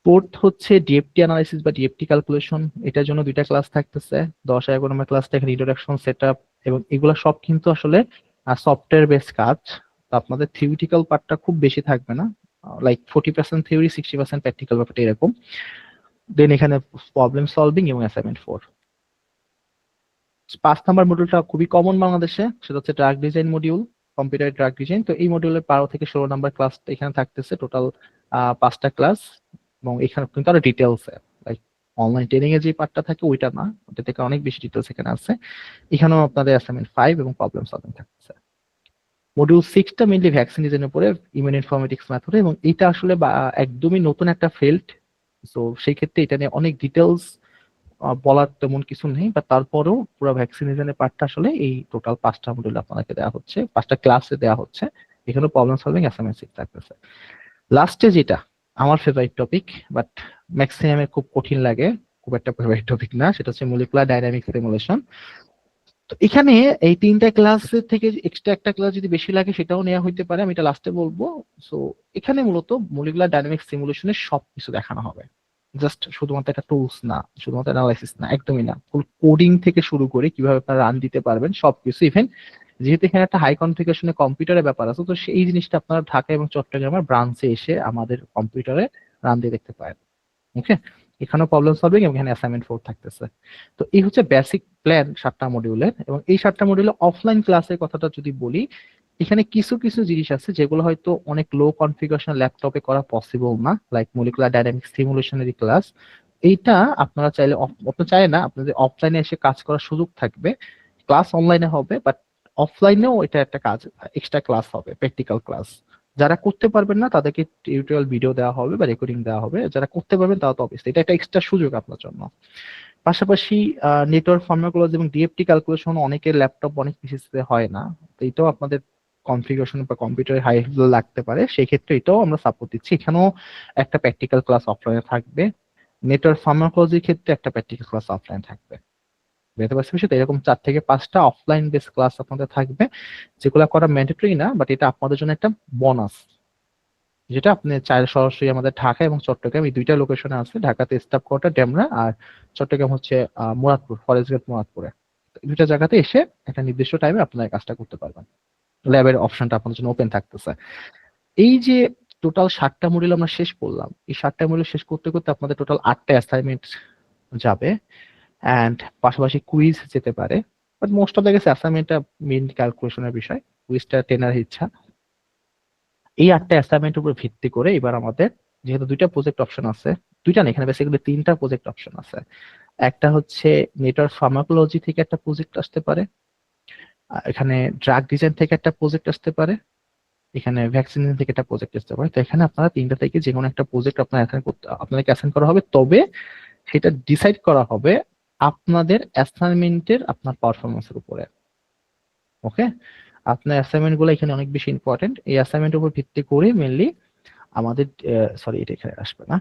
ফোর্থ হচ্ছে ডিএফটি অ্যানালাইসিস বা ডিএফটি ক্যালকুলেশন, এটার জন্য 2টা ক্লাস থাকতেছে। 10 আর 11 নম্বর ক্লাসটা এখানে ইন্ট্রোডাকশন, সেটআপ, এবং এগুলো সব কিন্তু আসলে সফটওয়্যার বেস কাজ। তো আপনাদের থিওরিটিক্যাল পার্টটা খুব বেশি থাকবে না, লাইক 40% থিওরি 60% প্র্যাকটিক্যাল, ব্যাপারটা এরকম। দেন এখানে প্রবলেম সলভিং এবং অ্যাসাইনমেন্ট 4। 5 নাম্বার মডিউলটা খুবই কমন বাংলাদেশে, সেটা হচ্ছে drug design module, computer drug design. তো এই মডিউলের 12 থেকে 16 নাম্বার ক্লাস এখানে থাকতেছে, টোটাল 5টা ক্লাস। এবং এখানে কিন্তু আরো ডিটেলস লাইক অনলাইন ট্রেনিং এ যে পার্টটা থাকে ওইটা না, ওটা থেকে অনেক বেশি ডিটেলস এখানে আছে। এখানেও আপনাদের অ্যাসাইনমেন্ট 5 এবং প্রবলেম সলভিং থাকতেছে। মডিউল 6টা মেইনলি ভ্যাকসিন ডিজাইনের উপরে, ইমিউন ইনফরমেটিক্স মেথডে, এবং এটা আসলে একদমই নতুন একটা ফিল্ড। তো সেই ক্ষেত্রে এটা নিয়ে অনেক ডিটেলস বলার তেমন কিছু নেই, বা তারপরেও পুরো ভ্যাকসিনেশনের পার্টটা আসলে এই টোটাল 5টা মডিউল আপনাকে দেওয়া হচ্ছে, 5টা ক্লাসে দেওয়া হচ্ছে। এখানে প্রবলেম সলভিং অ্যাসাইনমেন্ট থাকতেছে। লাস্টে যেটা আমার ফেভারিট টপিক, বাট ম্যাক্সিমামে খুব কঠিন লাগে, খুব একটা ফেভারিট টপিক না, সেটা হচ্ছে মলিকুলার ডাইনামিক্স সিমুলেশন। তো এখানে এই 3টা ক্লাসের থেকে এক্সট্রা একটা ক্লাস যদি বেশি লাগে সেটাও নেওয়া হইতে পারে, আমি এটা লাস্টে বলবো। সো এখানে মূলত মলিকুলার ডাইনামিক্স সিমুলেশনের সবকিছু দেখানো হবে, জাস্ট শুধুমাত্র একটা টুলস না, শুধুমাত্র অ্যানালাইসিস না, একদমই না, ফুল কোডিং থেকে শুরু করে কিভাবে আপনারা রান দিতে পারবেন সবকিছু। ইভেন যেহেতু এখানে একটা হাই কনফিগারেশনে কম্পিউটারের ব্যাপার আছে, তো সেই জিনিসটা আপনারা ঢাকা এবং চট্টগ্রামের ব্রাঞ্চে এসে আমাদের কম্পিউটারে রান দিয়ে দেখতে পারেন। ওকে, এখানেও প্রবলেম সলভিং এবং এখানে অ্যাসাইনমেন্ট 4 থাকতেছে। তো এই হচ্ছে বেসিক প্ল্যান 7টা মডিউলের। এবং এই 7টা মডিউলে অফলাইন ক্লাসের কথাটা যদি বলি, এখানে কিছু কিছু জিনিস আছে যেগুলো হয়তো অনেক লো কনফিগারেশন ল্যাপটপে করা পসিবল না, লাইক মলিকুলার ডাইনামিক্স সিমুলেশনের ক্লাস। এইটা আপনারা চাইলে আপনারা চাই না, আপনাদের অফলাইনে এসে কাজ করার সুযোগ থাকবে। ক্লাস অনলাইনে হবে, বাট অফলাইনেও এটা একটা কাজ, এক্সট্রা ক্লাস হবে, প্র্যাকটিক্যাল ক্লাস। যারা করতে পারবেন না তাদেরকে টিউটোরিয়াল ভিডিও দেওয়া হবে বা রেকর্ডিং দেওয়া হবে, যারা করতে পারবেন তারা তো অবশ্যই, এটা একটা এক্সট্রা সুযোগ আপনার জন্য। পাশাপাশি নেটওয়ার্ক ফার্মাকোলজি এবং ডিএফটি ক্যালকুলেশন অনেকের ল্যাপটপ অনেক পিসিতে হয় না, তো এটাও আপনাদের কনফিগারেশন বা কম্পিউটারে হাই লাগতে পারে, সেই ক্ষেত্রে এটাও আমরা সাপোর্ট দিচ্ছি। এখানেও একটা প্র্যাকটিক্যাল ক্লাস অফলাইনে থাকবে, নেটওয়ার্ক ফার্মাকোলজির ক্ষেত্রে একটা প্র্যাকটিক্যাল ক্লাস অফলাইন থাকবে। বুঝতে পারছি বিষয়টা, এরকম 4 থেকে 5টা অফলাইন বেস ক্লাস আপনাদের থাকবে, যেগুলো করা ম্যান্ডেটরি না, বাট এটা আপনাদের জন্য একটা বোনাস। যেটা আপনি চাইলে সরাসরি আমাদের ঢাকা এবং চট্টগ্রাম এই 2টা লোকেশনে আছে, ঢাকাতে স্টাফ কোয়ার্টার ডেমরা, আর চট্টগ্রাম হচ্ছে মুরাদপুর ফরেস্ট গেট মুরাদপুরে। তো এই 2টা জায়গাতে এসে একটা নির্দিষ্ট টাইমে আপনারা কাজটা করতে পারবেন, ল্যাবের অপশনটা আপনাদের জন্য ওপেন থাকতেছে। এই যে টোটাল 7টা মডিউল আমরা শেষ করলাম, এই 7টা মডিউল শেষ করতে করতে আপনাদের টোটাল 8টা অ্যাসাইনমেন্ট যাবে, অ্যান্ড পাশাপাশি কুইজ যেতে পারে। But most of the case অ্যাসাইনমেন্টটা মেইন ক্যালকুলেশনের বিষয়, কুইজটা টেনার ইচ্ছা। এই 8টা অ্যাসাইনমেন্টের উপর ভিত্তি করে এবার আমাদের, যেহেতু 2টা প্রজেক্ট অপশন আছে, 2টা না এখানে বেসিক্যালি 3টা প্রজেক্ট অপশন আছে। একটা হচ্ছে নেটওয়ার্ক ফার্মাকোলজি থেকে একটা প্রজেক্ট আসতে পারে, এখানে ড্রাগ ডিজাইন থেকে একটা প্রজেক্ট আসতে পারে, এখানে ভ্যাকসিন থেকে একটা প্রজেক্ট আসতে পারে। তো এখানে আপনারা 3টা থেকে যে কোনো একটা প্রজেক্ট আপনাদেরকে অ্যাসাইন করা হবে, তবে সেটা ডিসাইড করা হবে আপনাদের অ্যাসাইনমেন্টের আপনার পারফরমেন্সের উপরে। ওকে, আপনার অ্যাসাইনমেন্ট গুলো এখানে অনেক বেশি ইম্পর্টেন্ট, এই অ্যাসাইনমেন্টের উপর ভিত্তি করে মেনলি আমাদের, সরি এটা এখানে আসবে না,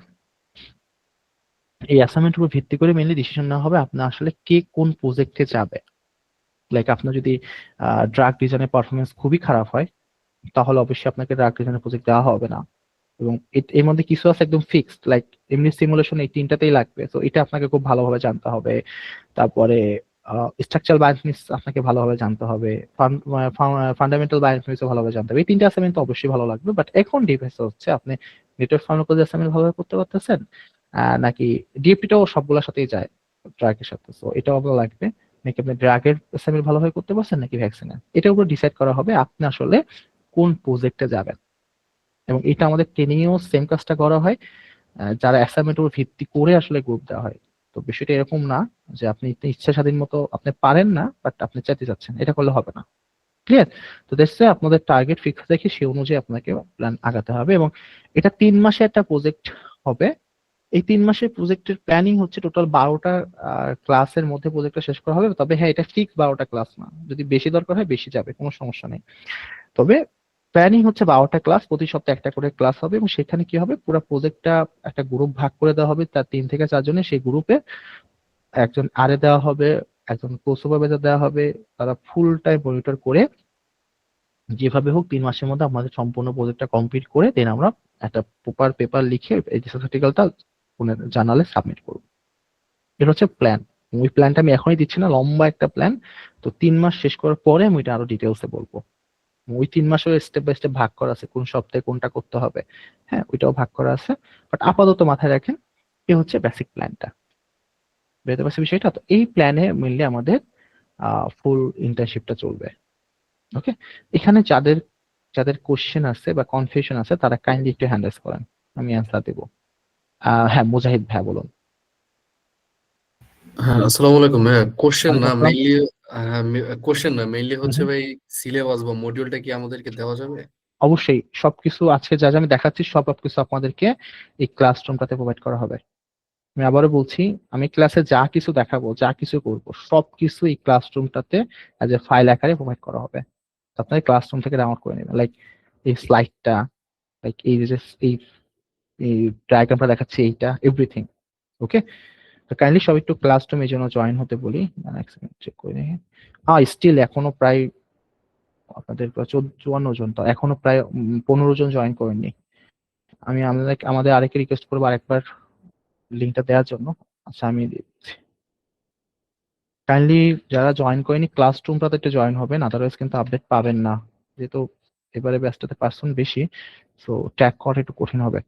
এই অ্যাসাইনমেন্টের উপর ভিত্তি করে মেনলি ডিসিশন নেওয়া হবে আপনার আসলে কে কোন প্রজেক্টে যাবে। লাইক আপনার যদি ড্রাগ ডিজাইনের পারফরমেন্স খুবই খারাপ হয়, তাহলে অবশ্যই আপনাকে ড্রাগ ডিজাইনের প্রজেক্ট দেওয়া হবে না। এবং এর মধ্যে কিছু আছে একদম ফিক্সড, লাইক এমনি সিমুলেশন এই 3টাতেই লাগবে, তো এটা আপনাকে খুব ভালোভাবে জানতে হবে। তারপরে স্ট্রাকচারাল বায়োমেকানিক্স আপনাকে ভালোভাবে জানতে হবে, ফান্ডামেন্টাল বায়োমেকানিক্সও ভালোভাবে জানতে হবে। এই 3টা অ্যাসাইনমেন্ট তো অবশ্যই ভালো লাগবে, বাট এখন ডিফারেন্স হচ্ছে আপনি নেটওয়ার্ক ফার্মাকোলজি অ্যাসাইনমেন্ট ভালোভাবে করতে পারতেছেন, নাকি ডিএফটিটাও সবগুলোর সাথেই যায় ড্রাগের সাথে, তো এটাও আপনার লাগবে, নাকি আপনি ড্রাগের অ্যাসাইনমেন্ট ভালোভাবে করতে পারছেন নাকি ভ্যাকসিনের, এটার উপর ডিসাইড করা হবে আপনি আসলে কোন প্রজেক্টে যাবেন। এবং এটা আমাদের ট্রেনিংয়েও সেম কাজটা করা হয়, যারা অ্যাসাইনমেন্টের উপর ভিত্তি করে আসলে গ্রুপ দেওয়া হয়। তো বিষয়টা এরকম না যে আপনি ইচ্ছা স্বাধীন মতো আপনি পারেন না বাট আপনি চাইতে যাচ্ছেন, এটা করলে হবে না। ক্লিয়ার? তো দেখছে আপনাদের টার্গেট ফিক্স দেখে সেই অনুযায়ী আপনাকে প্ল্যান আগাতে হবে। এবং এটা 3 মাসে একটা প্রজেক্ট হবে। এই 3 মাসের প্রজেক্টের প্ল্যানিং হচ্ছে টোটাল 12টা ক্লাসের মধ্যে প্রজেক্টটা শেষ করা হবে। তবে হ্যাঁ, এটা ফিক্স 12টা ক্লাস না, যদি বেশি দরকার হয় বেশি যাবে, কোনো সমস্যা নেই। তবে প্ল্যানিং হচ্ছে 12টা ক্লাস, প্রতি সপ্তাহে একটা করে ক্লাস হবে, এবং সেখানে কি হবে পুরো প্রজেক্টটা একটা গ্রুপ ভাগ করে দেওয়া হবে, তার 3 থেকে 4 জনের, সেই গ্রুপে একজন আরে দেওয়া হবে, একজন কো সুপারভাইজার দেওয়া হবে, তারা ফুল টাইম মনিটর করে যেভাবে হোক 3 মাসের মধ্যে আমাদের সম্পূর্ণ প্রজেক্টটা কমপ্লিট করে দেন আমরা একটা প্রপার পেপার লিখে এই সার্টিফিকেটটা জার্নালে সাবমিট করব। এটা হচ্ছে প্ল্যান। ওই প্ল্যানটা আমি এখনই দিচ্ছি না, লম্বা একটা প্ল্যান। তো 3 মাস শেষ করার পরে আমি এটা আরো ডিটেলসে বলবো। ওই 3 মাসের স্টেপ বাই স্টেপ ভাগ করা আছে, কোন সপ্তাহে কোনটা করতে হবে, হ্যাঁ ওইটাও ভাগ করা আছে। বাট আপাতত মাথায় রাখেন এই হচ্ছে বেসিক প্ল্যানটা। বুঝতে পারছি বিষয়টা? তো এই প্ল্যানে মিললে আমাদের ফুল ইন্টার্নশিপটা চলবে। ওকে, এখানে যাদের যাদের কোশ্চেন আছে বা কনফিউশন আছে তারা কাইন্ডলি একটু হ্যান্ডেলস করেন, আমি অ্যান্সার দেবো। হ্যাঁ, মুজাহিদ ভাই বলুন। হ্যাঁ, আসসালামু আলাইকুম। হ্যাঁ, কোশ্চেন ওয়ালাইকুম না আসসালাম। মেইনলি, কোশ্চেন না মেইনলি হুম হচ্ছে হুম। ভাই, সিলেবাস বা মডিউলটা কি আমাদেরকে দেওয়া যাবে? অবশ্যই সবকিছু আজকে যা যা আমি দেখাচ্ছি সবকিছু আপনাদেরকে এই ক্লাসরুমটাতে প্রোভাইড করা হবে। আমি আবারও বলছি, আমি ক্লাসে যা কিছু দেখাবো, যা কিছু করবো, সবকিছু এই ক্লাসরুমটাতে অ্যাজ এ ফাইল আকারে প্রোভাইড করা হবে। তো আপনারা ক্লাসরুম থেকে ডাউনলোড করে নেবেন, লাইক এই স্লাইডটা, লাইক এই যে এই এই ডায়াগ্রামটা দেখাচ্ছি, এইটা এভরিথিং। ওকে, তো কাইন্ডলি সব একটু ক্লাসরুমে জন্য জয়েন হতে বলি। এক সেকেন্ড চেক করে নিই। স্টিল এখনো প্রায় আপনাদের 54 জন, তো এখনো প্রায় 15 জন জয়েন করেননি। আমি আমাদের আরেককে রিকোয়েস্ট করবো আরেকবার লিঙ্কটা দেওয়ার জন্য। আচ্ছা, আমি দিচ্ছি। কাইন্ডলি যারা জয়েন করেনি ক্লাসরুমটাতে একটু জয়েন হবেন, আদারওয়াইজ কিন্তু আপডেট পাবেন না, যেহেতু এবারে ব্যস্ততা পার্সন বেশি, সো ট্র্যাক করা একটু কঠিন হবে।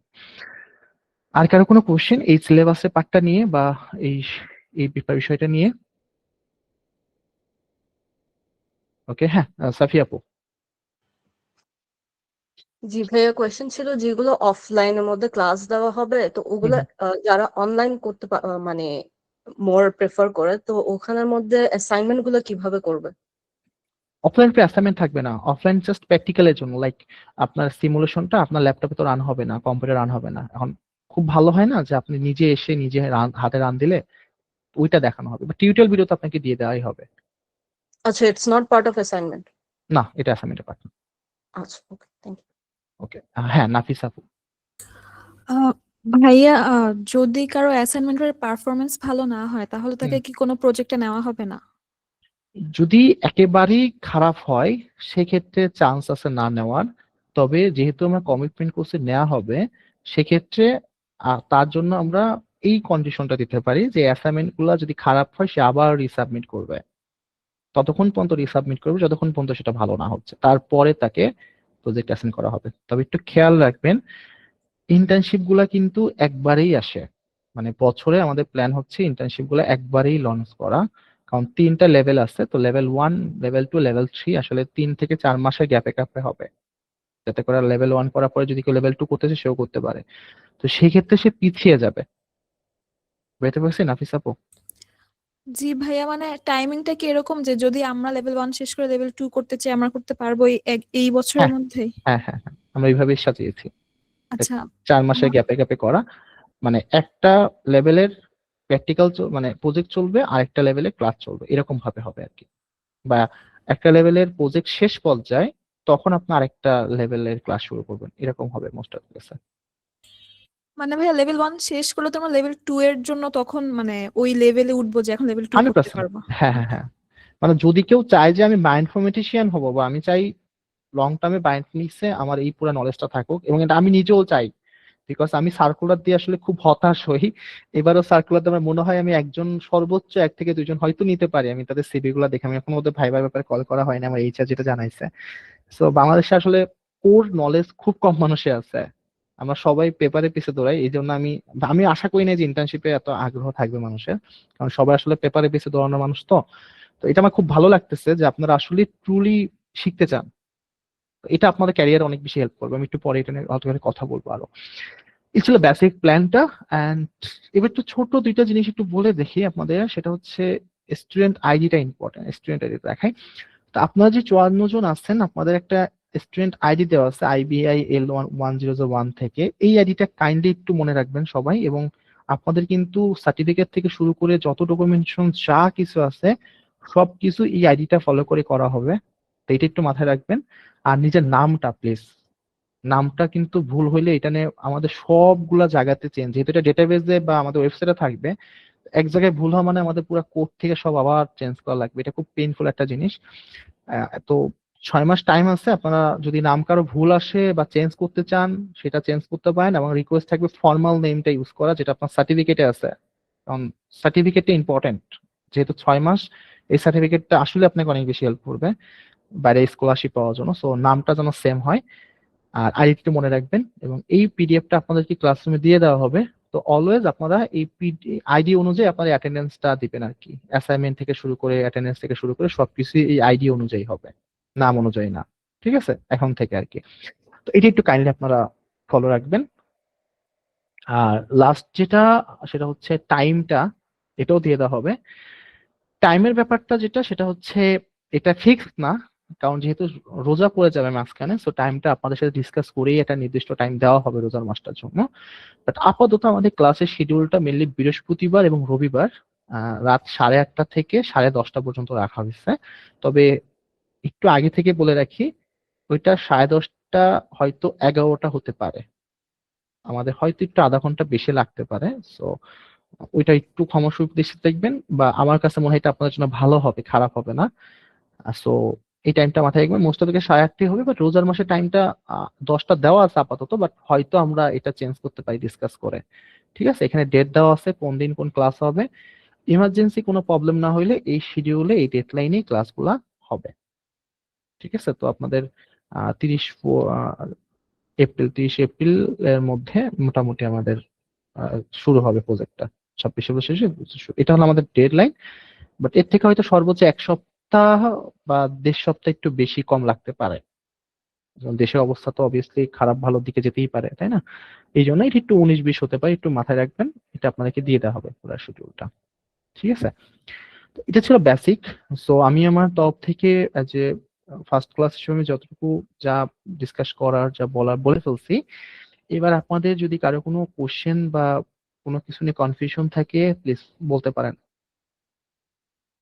আর কারো কোনো কোশ্চেন এই সিলেবাসের পার্টটা নিয়ে বা এই এই বিষয়টা নিয়ে? ওকে, হ্যাঁ, সাফি আপু। জি ভাইয়া, কোয়েশ্চেন ছিল যেগুলো অফলাইনের মধ্যে ক্লাস দেওয়া হবে তো ওগুলো যারা অনলাইন করতে মানে মোর প্রেফার করে, তো ওখানের মধ্যে অ্যাসাইনমেন্ট গুলো কিভাবে করবে? অফলাইন অ্যাসাইনমেন্ট থাকবে না, অফলাইন জাস্ট প্র্যাকটিক্যালের জন্য, লাইক আপনার সিমুলেশনটা আপনার ল্যাপটপে তো রান হবে না, কম্পিউটার রান হবে না। এখন খুব ভালো হয় না যে আপনি নিজে এসে নিজে হাতে রান দিলে ওইটা দেখানো হবে, বা টিউটোরিয়াল ভিডিও তো আপনাকে দিয়ে দেওয়াই হবে। আচ্ছা, it's not part of assignment. না, এটা অ্যাসাইনমেন্টের পার্ট না। আচ্ছা, ওকে, থ্যাংক ইউ। ওকে, হ্যাঁ, নাফিস আপু। আহ, ভাইয়া, যদি কারো অ্যাসাইনমেন্টের পারফরমেন্স ভালো না হয় তাহলে হুম। তাকে কি কোনো প্রজেক্টে নেওয়া হবে না? যদি একেবারেই খারাপ হয় সেক্ষেত্রে চান্স আছে না নেওয়ার। তবে যেহেতু আমরা কমিটমেন্ট করছি নেওয়া হবে, সেক্ষেত্রে তার জন্য আমরা এই কন্ডিশনটা দিতে পারি যে অ্যাসাইনমেন্ট গুলা যদি খারাপ হয় সে আবার রিসাবমিট করবে, ততক্ষণ পর্যন্ত রিসাবমিট করবে যতক্ষণ পর্যন্ত সেটা ভালো না হচ্ছে, তারপরে তাকে প্রজেক্ট অ্যাসাইন করা হবে। তবে একটু খেয়াল রাখবেন, ইন্টার্নশিপ গুলা কিন্তু একবারেই আসে, মানে বছরে আমাদের প্ল্যান হচ্ছে ইন্টার্নশিপ গুলা একবারেই লঞ্চ করা। কারণ 3টা লেভেল আছে, তো লেভেল 1, লেভেল 2, লেভেল 3 আসলে 3 থেকে 4 মাসের গ্যাপে গ্যাপে হবে, যাতে করে লেভেল 1 করার পরে যদি কেউ লেভেল 2 করতেছে সেও করতে পারে। তো সেই ক্ষেত্রে সে পিছিয়ে যাবে। বুঝতে পারছি নাফিস আপু? জি ভাইয়া, মানে টাইমিংটা কি এরকম যে যদি আমরা লেভেল 1 শেষ করে লেভেল 2 করতে চাই আমরা করতে পারবো এই বছরের হ্যাঁ মধ্যেই? হ্যাঁ হ্যাঁ হ্যাঁ, আমরা এইভাবেই সাজিয়েছি। আচ্ছা। 4 মাসের গ্যাপে গ্যাপে করা, মানে একটা লেভেলের প্র্যাকটিক্যাল মানে প্রজেক্ট চলবে, আরেকটা লেভেলে ক্লাস চলবে, এরকম ভাবে হবে আর কি। বা একটা লেভেলের প্রজেক্ট শেষ পর্যায়ে তখন আপনি আরেকটা লেভেলের ক্লাস শুরু করবেন, এরকম হবে মোস্ট অফ কেসে। মানে ভাইয়া, লেভেল 1 শেষ করলে তো আমরা লেভেল 2 এর জন্য তখন মানে ওই লেভেলে উঠবো যে এখন লেভেল 2 করতে 100%। পারবো? হ্যাঁ হ্যাঁ হ্যাঁ, মানে যদি কেউ চায় যে আমি বায়োইনফরমেটিশিয়ান হবো, বা আমি চাই লং টার্মে বায়োইনফরমেটিক্সে আমার এই পুরো নলেজটা থাকুক, এবং এটা আমি নিজেও চাই, বিকজ আমি সার্কুলার দিয়ে আসলে খুব হতাশ হই। এবারও সার্কুলার দিয়ে আমার মনে হয় আমি একজন, সর্বোচ্চ 1 থেকে 2 জন হয়তো নিতে পারি, আমি তাদের সিভি গুলো দেখে, আমি এখন ওদের ভাইবার ব্যাপারে কল করা হয়নি, আমার এইচআর যেটা জানাইছে। সো বাংলাদেশে আসলে কোর নলেজ খুব কম মানুষের আছে, আমরা সবাই পেপারে পিছে দৌড়াই। এই জন্য আমি আমি আশা করি না যে ইন্টার্নশিপে এত আগ্রহ থাকবে মানুষের, কারণ সবাই আসলে পেপারে পিছে দৌড়ানোর মানুষ। তো তো এটা আমার খুব ভালো লাগতেছে যে আপনারা আসলে ট্রুলি শিখতে চান। তো এটা আপনাদের ক্যারিয়ার অনেক বেশি হেল্প করবে, আমি একটু পরে এটা নিয়ে অল্প করে কথা বলবো আরো। এই ছিল বেসিক প্ল্যানটা। অ্যান্ড এবার একটু ছোট 2টা জিনিস একটু বলে দেখি আপনাদের, সেটা হচ্ছে স্টুডেন্ট আইডিটা ইম্পর্টেন্ট, স্টুডেন্ট আইডি দেখাই। তো আপনারা যে 54 জন আছেন আপনাদের একটা স্টুডেন্ট আইডি দেওয়া আছে IBIL1001 থেকে, এই আইডিটা কাইন্ডলি একটু মনে রাখবেন সবাই। এবং আপনাদের কিন্তু সার্টিফিকেট থেকে শুরু করে যত ডকুমেন্টেশন যা কিছু আছে সবকিছু এই আইডিটা ফলো করে করা হবে, তো এটা একটু মাথায় রাখবেন। আর নিজের নামটা প্লিজ, নামটা কিন্তু ভুল হইলে এটা নিয়ে আমাদের সবগুলা জায়গাতে চেঞ্জ, যেহেতু এটা ডেটাবেজে বা আমাদের ওয়েবসাইটে থাকবে, এক জায়গায় ভুল হওয়া মানে আমাদের পুরো কোড থেকে সব আবার চেঞ্জ করা লাগবে, এটা খুব পেইনফুল একটা জিনিস। তো 6 মাস টাইম আছে, আপনারা যদি নাম কারো ভুল আসে বা চেঞ্জ করতে চান সেটা চেঞ্জ করতে পারেন, এবং রিকোয়েস্ট থাকবে ফর্মাল নেমটা ইউজ করা যেটা আপনার সার্টিফিকেটে আছে, কারণ সার্টিফিকেটটা ইম্পর্টেন্ট। যেহেতু 6 মাস, এই সার্টিফিকেটটা আসলে আপনাকে অনেক বেশি হেল্প করবে বাইরে স্কলারশিপ পাওয়ার জন্য। সো নামটা যেন সেম হয়, আর আইডিটা মনে রাখবেন। এবং এই পিডিএফটা আপনাদেরকে ক্লাসরুমে দিয়ে দেওয়া হবে, তো তো অলওয়েজ আপনারা এই আইডি অনুযায়ী আপনার অ্যাটেন্ডেন্সটা দিবেন আর কি। অ্যাসাইনমেন্ট থেকে শুরু করে অ্যাটেন্ডেন্স থেকে শুরু করে সবকিছু এই আইডি অনুযায়ী হবে, নাম অনুযায়ী না। ঠিক আছে, এখন থেকে আর কি। তো এটা একটু কাইন্ডলি আপনারা ফলো রাখবেন। আর লাস্ট যেটা, সেটা হচ্ছে টাইমটা, এটাও দিয়ে দেওয়া হবে। টাইমের ব্যাপারটা যেটা, সেটা হচ্ছে এটা ফিক্স না, কারণ যেহেতু রোজা পড়ে যাবে মাঝখানে, সো টাইমটা আপনাদের সাথে ডিসকাস করেই একটা নির্দিষ্ট টাইম দেওয়া হবে রোজার মাসটার জন্য। বাট আপাতত আমাদের ক্লাসের শিডিউলটা মেনলি বৃহস্পতিবার এবং রবিবার রাত 8:30 থেকে 10:30 পর্যন্ত রাখা হয়েছে। তবে একটু আগে থেকে বলে রাখি, ওইটা 10:30 হয়তো 11টা হতে পারে, আমাদের হয়তো একটু আধা ঘন্টা বেশি লাগতে পারে। সো ওইটা একটু ক্ষমা সুদৃষ্টিতে দেখবেন, বা আমার কাছে মনে হয় এটা আপনাদের জন্য ভালো হবে, খারাপ হবে না। সো এই টাইমটা মাথায় রাখবেন, মোস্ট অফ 8:30 হবে, বাট রোজার মাসে টাইমটা 10টা দেওয়া আছে আপাতত, বাট হয়তো আমরা এটা চেঞ্জ করতে পারি ডিসকাস করে। ঠিক আছে, এখানে ডেট দেওয়া আছে কোন দিন কোন ক্লাস হবে। ইমার্জেন্সি কোনো প্রবলেম না হইলে এই শিডিউলে এই ডেডলাইনে ক্লাসগুলা হবে। ঠিক আছে, তো আপনাদের 30 এপ্রিল এর মধ্যে মোটামুটি আমাদের শুরু হবে প্রজেক্টটা। 26 এপ্রিল শেষে এটা হলো আমাদের ডেডলাইন। বাট এর থেকে হয়তো সর্বোচ্চ 1 সপ্তাহ বা 1.5 সপ্তাহ একটু বেশি কম লাগতে পারে, কারণ দেশের অবস্থা তো অবভিয়াসলি খারাপ ভালোর দিকে যেতেই পারে, তাই না? এই জন্য এটা একটু 19-20 হতে পারে, একটু মাথায় রাখবেন। এটা আপনাদেরকে দিয়ে দেওয়া হবে পুরো শিডিউলটা। ঠিক আছে, তো এটা ছিল বেসিক। সো আমি আমার তরফ থেকে যে ফার্স্ট ক্লাস হিসেবে যতটুকু যা ডিসকাস করার, যা বলার বলে ফেলছি। এবার আপনাদের যদি কারো কোনো কোশ্চেন বা কোনো কিছু নিয়ে কনফিউশন থাকে, প্লিজ বলতে পারেন।